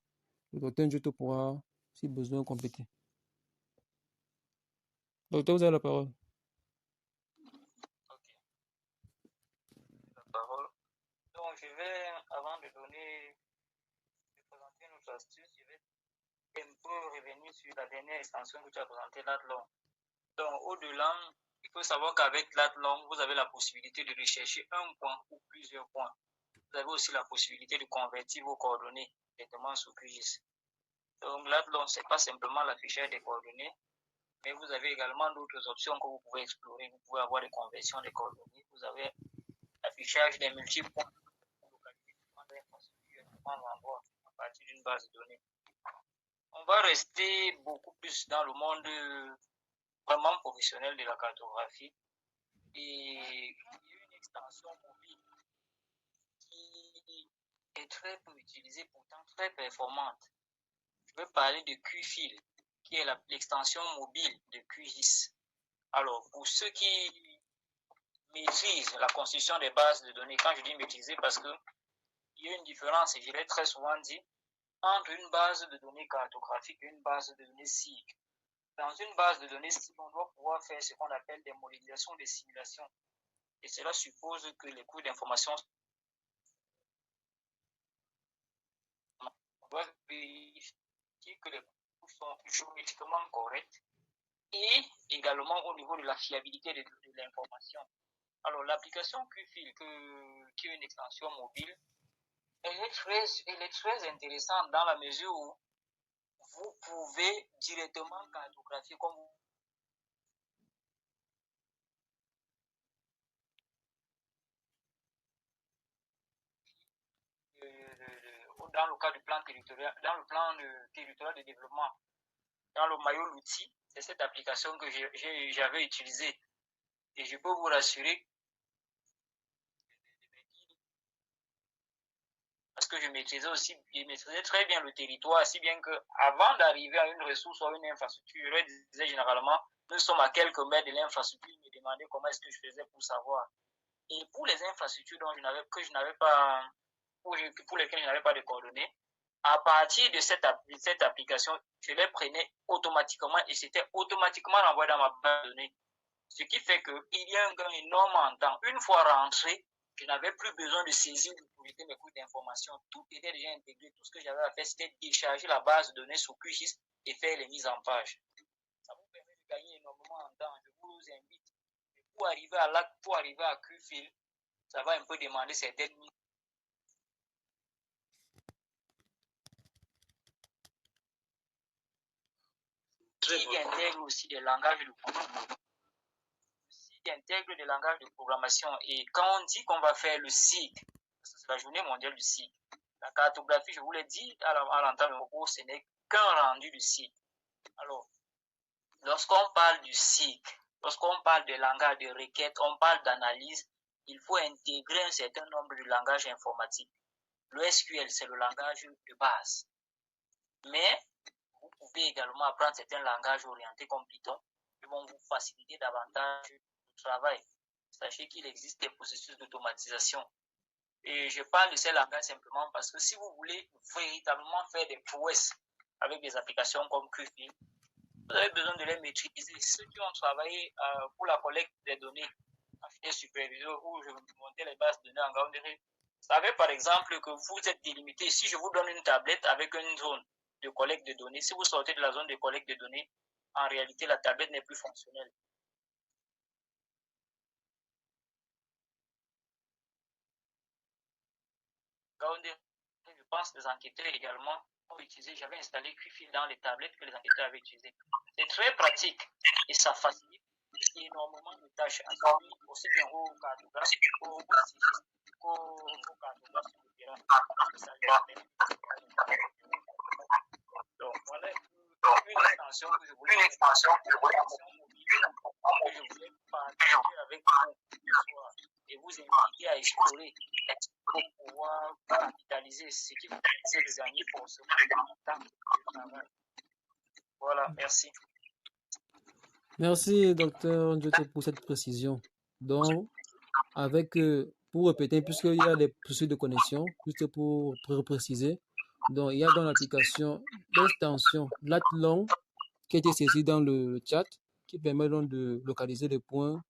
Le docteur Njoto pourra, si besoin, compléter. Docteur, vous avez la parole. Ok, la parole. Donc, je vais, avant de présenter notre astuce, je vais un peu revenir sur la dernière extension que tu as présentée, Latlong. Donc, au-delà, il faut savoir qu'avec Latlong, vous avez la possibilité de rechercher un point ou plusieurs points. Vous avez aussi la possibilité de convertir vos coordonnées directement sur QGIS. Donc, Latlong, ce n'est pas simplement l'affichage des coordonnées, Mais vous avez également d'autres options que vous pouvez explorer. Vous pouvez avoir des conversions des coordonnées. Vous avez l'affichage des multi-points localisés dans l'infrastructure à différents endroits à partir d'une base de données. On va rester beaucoup plus dans le monde vraiment professionnel de la cartographie. Et il y a une extension mobile qui est très peu utilisée, pourtant très performante. Je veux parler de QFIL, qui est l'extension mobile de QGIS. Alors, pour ceux qui maîtrisent la construction des bases de données, quand je dis maîtriser, parce qu'il y a une différence, et je l'ai très souvent dit, entre une base de données cartographique et une base de données SIG. Dans une base de données SIG, on doit pouvoir faire ce qu'on appelle des modélisations, des simulations. Et cela suppose que les coûts d'information doivent vérifier que les coûts sont géométriquement corrects et également au niveau de la fiabilité de l'information. Alors, l'application QFIL, qui est une extension mobile, elle est très intéressante dans la mesure où vous pouvez directement cartographier comme vous dans le cas du plan territorial, dans le plan territorial de développement, dans le maillot l'outil, c'est cette application que j'avais utilisée. Et je peux vous rassurer, parce que je maîtrisais très bien le territoire, si bien que avant d'arriver à une ressource ou à une infrastructure, je leur disais généralement, nous sommes à quelques mètres de l'infrastructure, ils me demandaient comment est-ce que je faisais pour savoir. Et pour les infrastructures pour lesquelles je n'avais pas de coordonnées, à partir de cette application, je les prenais automatiquement et c'était automatiquement renvoyé dans ma base de données. Ce qui fait qu'il y a un gain énorme en temps. Une fois rentré, je n'avais plus besoin de saisir pour jeter mes coûts d'information. Tout était déjà intégré. Tout ce que j'avais à faire, c'était décharger la base de données sur QGIS et faire les mises en page. Ça vous permet de gagner énormément en temps. Je vous invite. Pour arriver à QFIL, ça va un peu demander certaines mises. Qui intègre aussi des langages de programmation. Qui intègre des langages de programmation. Et quand on dit qu'on va faire le SIG, c'est la journée mondiale du SIG. La cartographie, je vous l'ai dit à l'entame de mon cours, ce n'est qu'un rendu du SIG. Alors, lorsqu'on parle du SIG, lorsqu'on parle de langage de requête, on parle d'analyse, il faut intégrer un certain nombre de langages informatiques. Le SQL, c'est le langage de base. Mais vous pouvez également apprendre certains langages orientés comme Python qui vont vous faciliter davantage le travail. Sachez qu'il existe des processus d'automatisation. Et je parle de ces langages simplement parce que si vous voulez véritablement faire des prouesses avec des applications comme QFIL, vous avez besoin de les maîtriser. Ceux qui ont travaillé pour la collecte des données en fichier superviseur où je montais les bases de données en Gaoundéré, savez par exemple que vous êtes délimité. Si je vous donne une tablette avec une zone de collecte de données, si vous sortez de la zone de collecte de données, en réalité, la tablette n'est plus fonctionnelle. Je pense que les enquêteurs également ont utilisé, j'avais installé QFIL dans les tablettes que les enquêteurs avaient utilisées. C'est très pratique et ça facilite énormément de tâches, aussi bien aux cartographes qu'aux cartographes sur le terrain. Donc, voilà une extension que je voulais partager avec vous ce soir et vous inviter à explorer pour pouvoir capitaliser ce qui vous permet de gagner forcément en temps de travail. Voilà, merci. Merci, docteur Ndioté, pour cette précision. Donc, pour répéter, puisqu'il y a des soucis de connexion, juste pour préciser, donc il y a dans l'application l'extension LatLong qui a été saisie dans le chat, qui permet donc de localiser des points,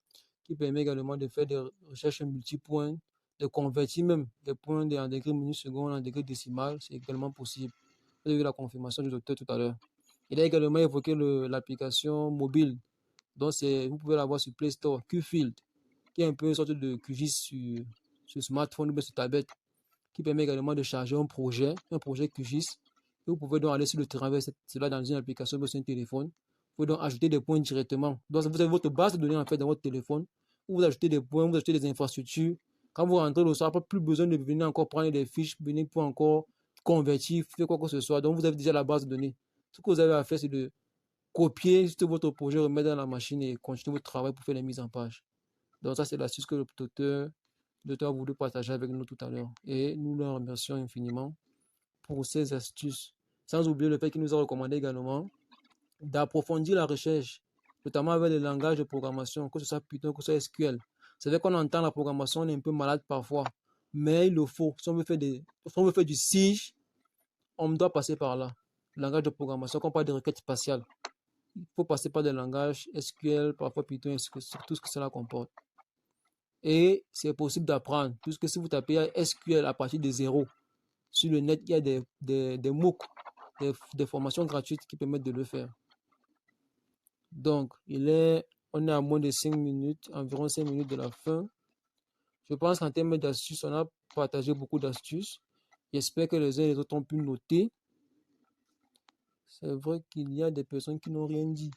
qui permet également de faire des recherches multipoints, de convertir même des points en degrés millisecondes en degrés décimales, c'est également possible. Vous avez eu la confirmation du docteur tout à l'heure. Il a également évoqué l'application mobile, donc vous pouvez l'avoir sur Play Store, QField, qui est un peu une sorte de QGIS sur smartphone ou sur tablette, qui permet également de charger un projet QGIS. Vous pouvez donc aller sur le terrain avec cela dans une application sur un téléphone. pouvez donc ajouter des points directement. Donc, vous avez votre base de données en fait dans votre téléphone, où vous ajoutez des points, vous ajoutez des infrastructures. Quand vous rentrez le soir, pas plus besoin de venir encore prendre des fiches, venir pour encore convertir, faire quoi que ce soit. Donc, vous avez déjà la base de données. Ce que vous avez à faire, c'est de copier juste votre projet, remettre dans la machine et continuer votre travail pour faire les mises en page. Donc, ça, c'est l'astuce que l'auteur a voulu partager avec nous tout à l'heure. Et nous le remercions infiniment pour ces astuces. Sans oublier le fait qu'il nous a recommandé également d'approfondir la recherche, notamment avec les langages de programmation, que ce soit Python, que ce soit SQL. C'est vrai qu'on entend la programmation, on est un peu malade parfois, mais il le faut. Si on veut faire du SIG, on doit passer par là. Le langage de programmation, quand on parle de requêtes spatiales, il faut passer par des langages SQL, parfois Python, tout ce que cela comporte. Et c'est possible d'apprendre, puisque si vous tapez SQL à partir de zéro, sur le net, il y a des MOOC, des formations gratuites qui permettent de le faire. Donc, on est à moins de 5 minutes, environ 5 minutes de la fin. Je pense qu'en termes d'astuces, on a partagé beaucoup d'astuces. J'espère que les uns et les autres ont pu noter. C'est vrai qu'il y a des personnes qui n'ont rien dit.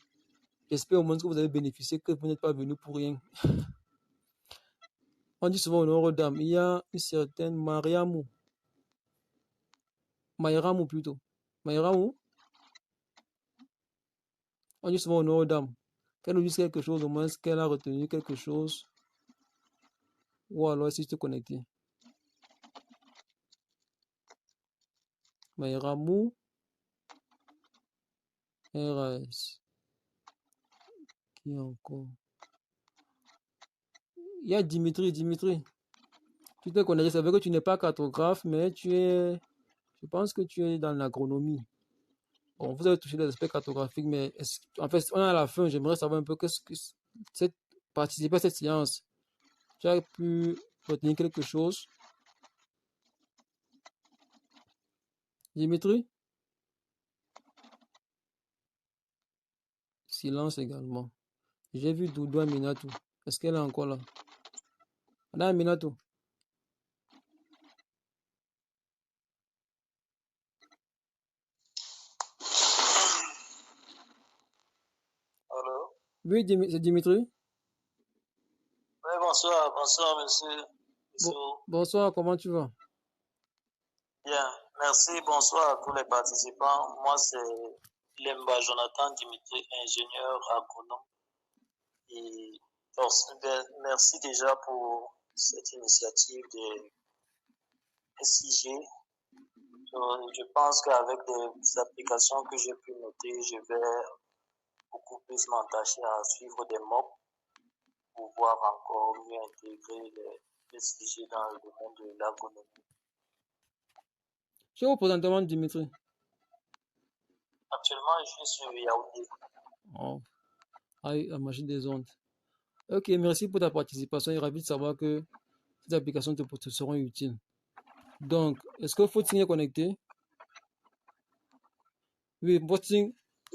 J'espère au moins que vous avez bénéficié, que vous n'êtes pas venu pour rien. On dit souvent au nom d'âme, il y a une certaine Mayramu plutôt. Mayramu, on dit souvent au nom d'âme. Qu'elle nous dise quelque chose, au moins qu'elle a retenu quelque chose. Ou alors si je te connecté. Mayramu, RS. Qui encore? Il y a Dimitri. Tu te connais, c'est vrai que tu n'es pas cartographe, mais je pense que tu es dans l'agronomie. Bon, vous avez touché les aspects cartographiques, mais en fait, on est à la fin. J'aimerais savoir un peu qu'est-ce que participer à cette séance. Tu as pu retenir quelque chose? Dimitri? Silence également. J'ai vu Doudou Aminatou. Est-ce qu'elle est encore là? Madame Aminatou? Allô? Oui, c'est Dimitri. Oui, bonsoir, monsieur. Bonsoir, comment tu vas? Bien, merci, bonsoir à tous les participants. Moi, c'est Lemba Jonathan Dimitri, ingénieur agronome. Et merci déjà pour cette initiative de SIG. Je pense qu'avec des applications que j'ai pu noter, je vais beaucoup plus m'attacher à suivre des mocks pour pouvoir encore mieux intégrer les SIG dans le domaine de l'agronomie. Tu es où présentement, Dimitri? Actuellement, je suis sur Yaoundé. Oh, la magie des ondes. Ok, merci pour ta participation et ravi de savoir que ces applications te seront utiles. Donc, est-ce que Faustin est connecté? Oui, Faustin,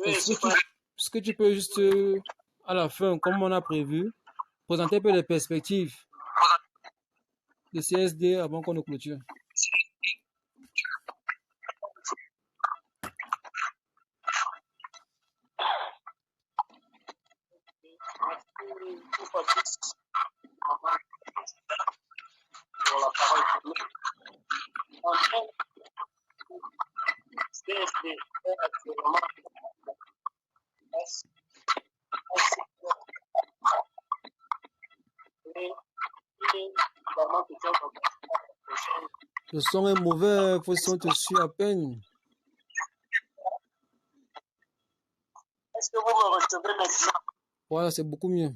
est-ce que tu peux juste, à la fin, comme on a prévu, présenter un peu les perspectives de CSD avant qu'on ne clôture? Pour la parole en fait, CSD est actuellement Le son est mauvais, Faustin, on te suit à peine. Est-ce que vous me recevez maintenant? Voilà, c'est beaucoup mieux.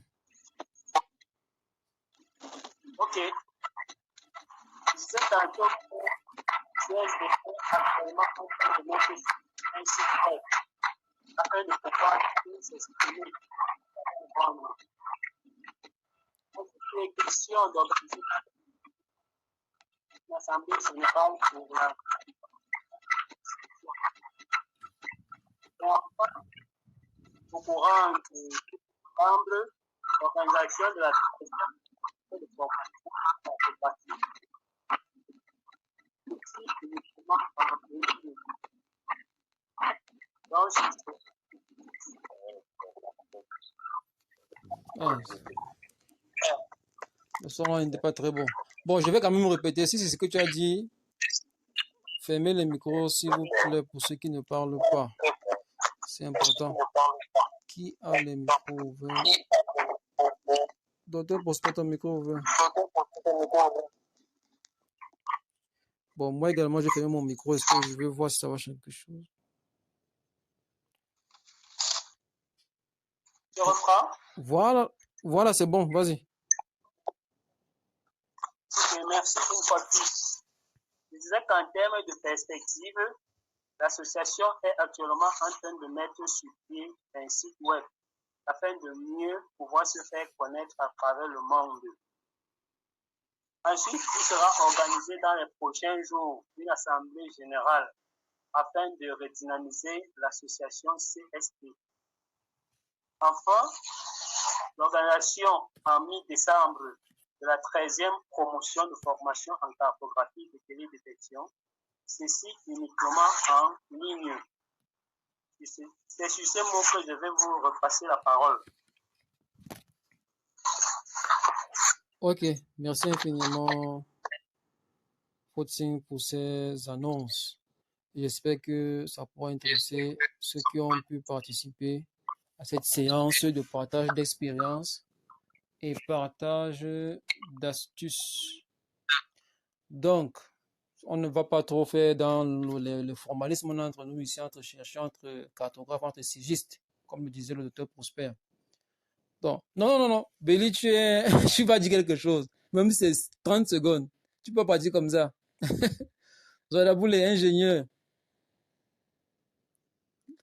Ok. C'est un job pour CSD actuellement en train de monter un site web afin de pouvoir s'exprimer pour les questions d'organiser l'Assemblée générale pour la au courant du membre d'organisation de la de formation à partie aussi uniquement par le pays. Donc, Ah, le son n'était pas très bon. Bon, je vais quand même répéter. Si c'est ce que tu as dit, fermez les micros, s'il vous plaît, pour ceux qui ne parlent pas. C'est important. Qui a les micros ouverts? Docteur, pose pas ton micro ouvert. Bon, moi également, j'ai fermé mon micro. Est-ce que je vais voir si ça va changer quelque chose? Je reprends. Voilà, c'est bon, vas-y. Ok, merci une fois de plus. Je disais qu'en termes de perspective, l'association est actuellement en train de mettre sur pied un site web afin de mieux pouvoir se faire connaître à travers le monde. Ensuite, il sera organisé dans les prochains jours une assemblée générale afin de redynamiser l'association CSP. Enfin, l'organisation en mi-décembre de la 13e promotion de formation en cartographie de télédétection, ceci uniquement en ligne. C'est sur ces mots que je vais vous repasser la parole. Ok, merci infiniment, Fautine, pour ces annonces. J'espère que ça pourra intéresser ceux qui ont pu participer à cette séance de partage d'expérience et partage d'astuces. Donc, on ne va pas trop faire dans le formalisme entre nous ici, entre chercheurs, entre cartographes, entre sigistes, comme le disait le docteur Prosper. Donc, non, Béli, tu vas dire quelque chose, même si c'est 30 secondes, tu peux pas dire comme ça. Zoadabou, les ingénieurs,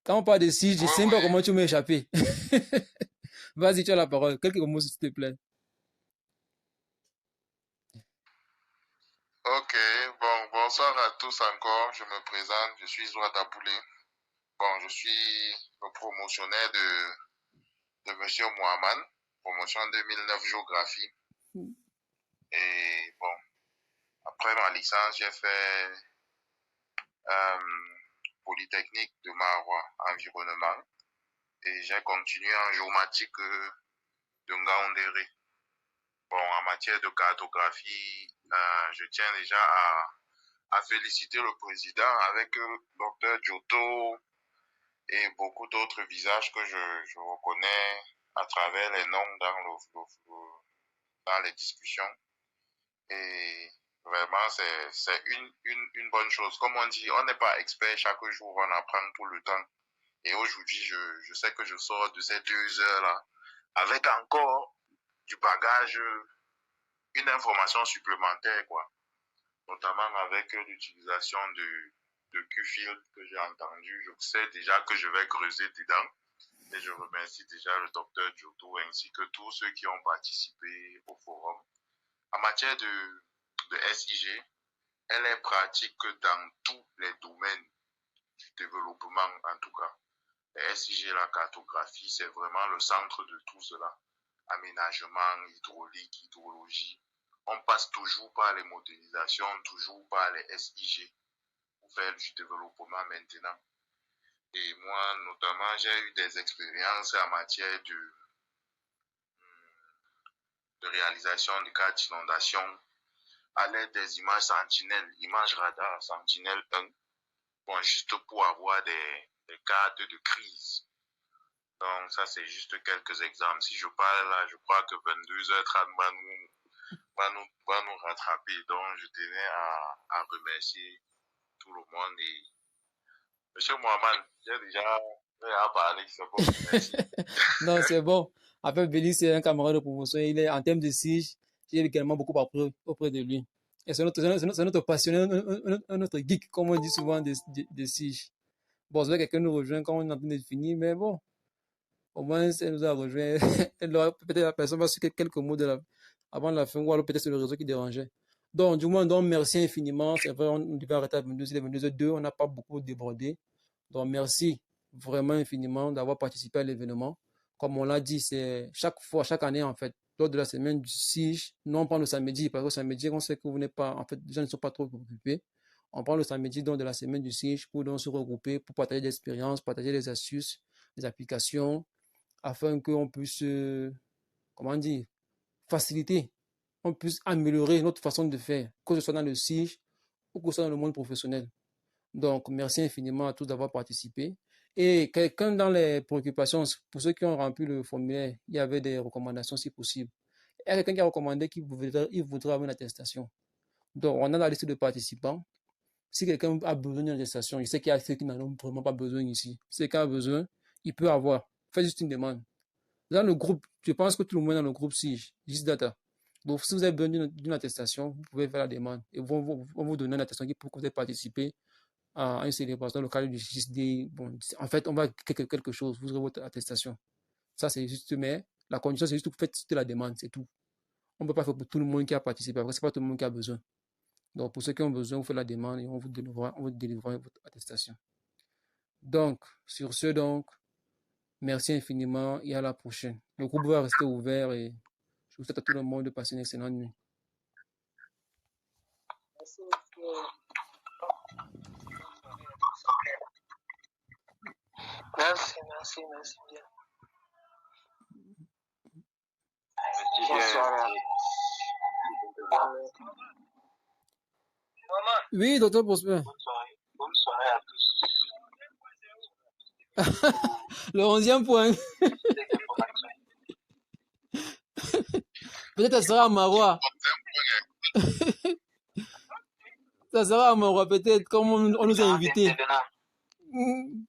quand on parle de SIG, je ne sais pas comment tu m'as échappé. Vas-y, tu as la parole, quelques mots s'il te plaît. Ok, bon, bonsoir à tous encore. Je me présente, je suis Zoadaboulé. Bon, je suis le promotionnaire de Monsieur Mohamed, promotion 2009 géographie. Et bon, après ma licence, j'ai fait Polytechnique de Marois, environnement. Et j'ai continué en géomatique de Ngaoundéré. Bon, en matière de cartographie, je tiens déjà à féliciter le président avec Dr Giotto et beaucoup d'autres visages que je reconnais à travers les noms dans les discussions. Et vraiment, c'est une bonne chose. Comme on dit, on n'est pas expert chaque jour, on apprend tout le temps. Et aujourd'hui, je sais que je sors de ces 2 heures-là avec encore du bagage, une information supplémentaire, quoi. Notamment avec l'utilisation de Q-Field que j'ai entendu. Je sais déjà que je vais creuser dedans. Et je remercie déjà le docteur Giotto ainsi que tous ceux qui ont participé au forum. En matière de SIG, elle est pratique dans tous les domaines du développement, en tout cas. Les SIG, la cartographie, c'est vraiment le centre de tout cela. Aménagement, hydraulique, hydrologie. On passe toujours par les modélisations, toujours par les SIG pour faire du développement maintenant. Et moi, notamment, j'ai eu des expériences en matière de réalisation de cartes d'inondation à l'aide des images Sentinelle, images radar Sentinelle 1. Bon, juste pour avoir des cartes de crise. Donc, ça, c'est juste quelques exemples. Si je parle là, je crois que 22h30 va nous rattraper. Donc, je tenais à remercier tout le monde. Et Monsieur Mohamed, j'ai déjà parlé, c'est bon, merci. Non, c'est bon. En fait, Béli, c'est un camarade de promotion. Il est en termes de SIG, j'ai également beaucoup appris auprès de lui. Et c'est notre passionné, un autre geek, comme on dit souvent, de SIG. Bon, c'est vrai que quelqu'un nous rejoint quand on est en train de finir, mais bon, au moins, elle nous a rejoint. Peut-être la personne va se quelques mots avant la fin, ou alors peut-être c'est le réseau qui dérangeait. Donc, du moins, donc, merci infiniment. C'est vrai, on devait arrêter à 22h02, on n'a pas beaucoup débordé. Donc, merci vraiment infiniment d'avoir participé à l'événement. Comme on l'a dit, c'est chaque année, en fait, lors de la semaine du SIG, non, on prend le samedi, parce que le samedi, on sait que vous n'êtes pas, en fait, les gens ne sont pas trop occupés. On prend le samedi, donc, de la semaine du SIG pour donc se regrouper, pour partager des expériences, partager des astuces, des applications, afin qu'on puisse, comment dire, faciliter, on puisse améliorer notre façon de faire, que ce soit dans le SIG ou que ce soit dans le monde professionnel. Donc, merci infiniment à tous d'avoir participé. Et quelqu'un dans les préoccupations, pour ceux qui ont rempli le formulaire, il y avait des recommandations si possible. Il y a quelqu'un qui a recommandé qu'il voudrait avoir une attestation. Donc, on a la liste de participants. Si quelqu'un a besoin d'une attestation, je sais qu'il y a ceux qui n'en ont vraiment pas besoin ici. Si quelqu'un a besoin, il peut avoir. Faites juste une demande. Dans le groupe, je pense que tout le monde est dans le groupe SIG, GISDATA. Donc, si vous avez besoin d'une attestation, vous pouvez faire la demande. Et on vous donner une attestation pour que vous ayez participé à une célébration dans le cadre du GISD. Bon, en fait, on va quelque chose, vous aurez votre attestation. Ça, c'est juste, mais la condition, c'est juste que vous faites la demande, c'est tout. On ne peut pas faire pour tout le monde qui a participé, parce que ce n'est pas tout le monde qui a besoin. Donc, pour ceux qui ont besoin, vous faites la demande et on vous délivrera votre attestation. Donc, sur ce, merci infiniment et à la prochaine. Le groupe va rester ouvert et je vous souhaite à tout le monde de passer une excellente nuit. Merci, monsieur. Merci bien. Bonsoir. Oui, docteur Prosper. Bonne soirée à tous. Le 11e point. Peut-être ça sera à Marois. Ça sera à Marois, peut-être, comme on nous a invités. Bonne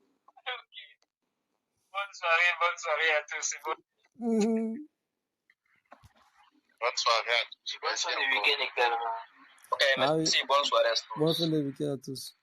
soirée à tous. Bonne soirée à tous. Bonne fin de week-end également. Ah oui. Merci, bonne soirée à tous. Bonne fin de week-end à tous.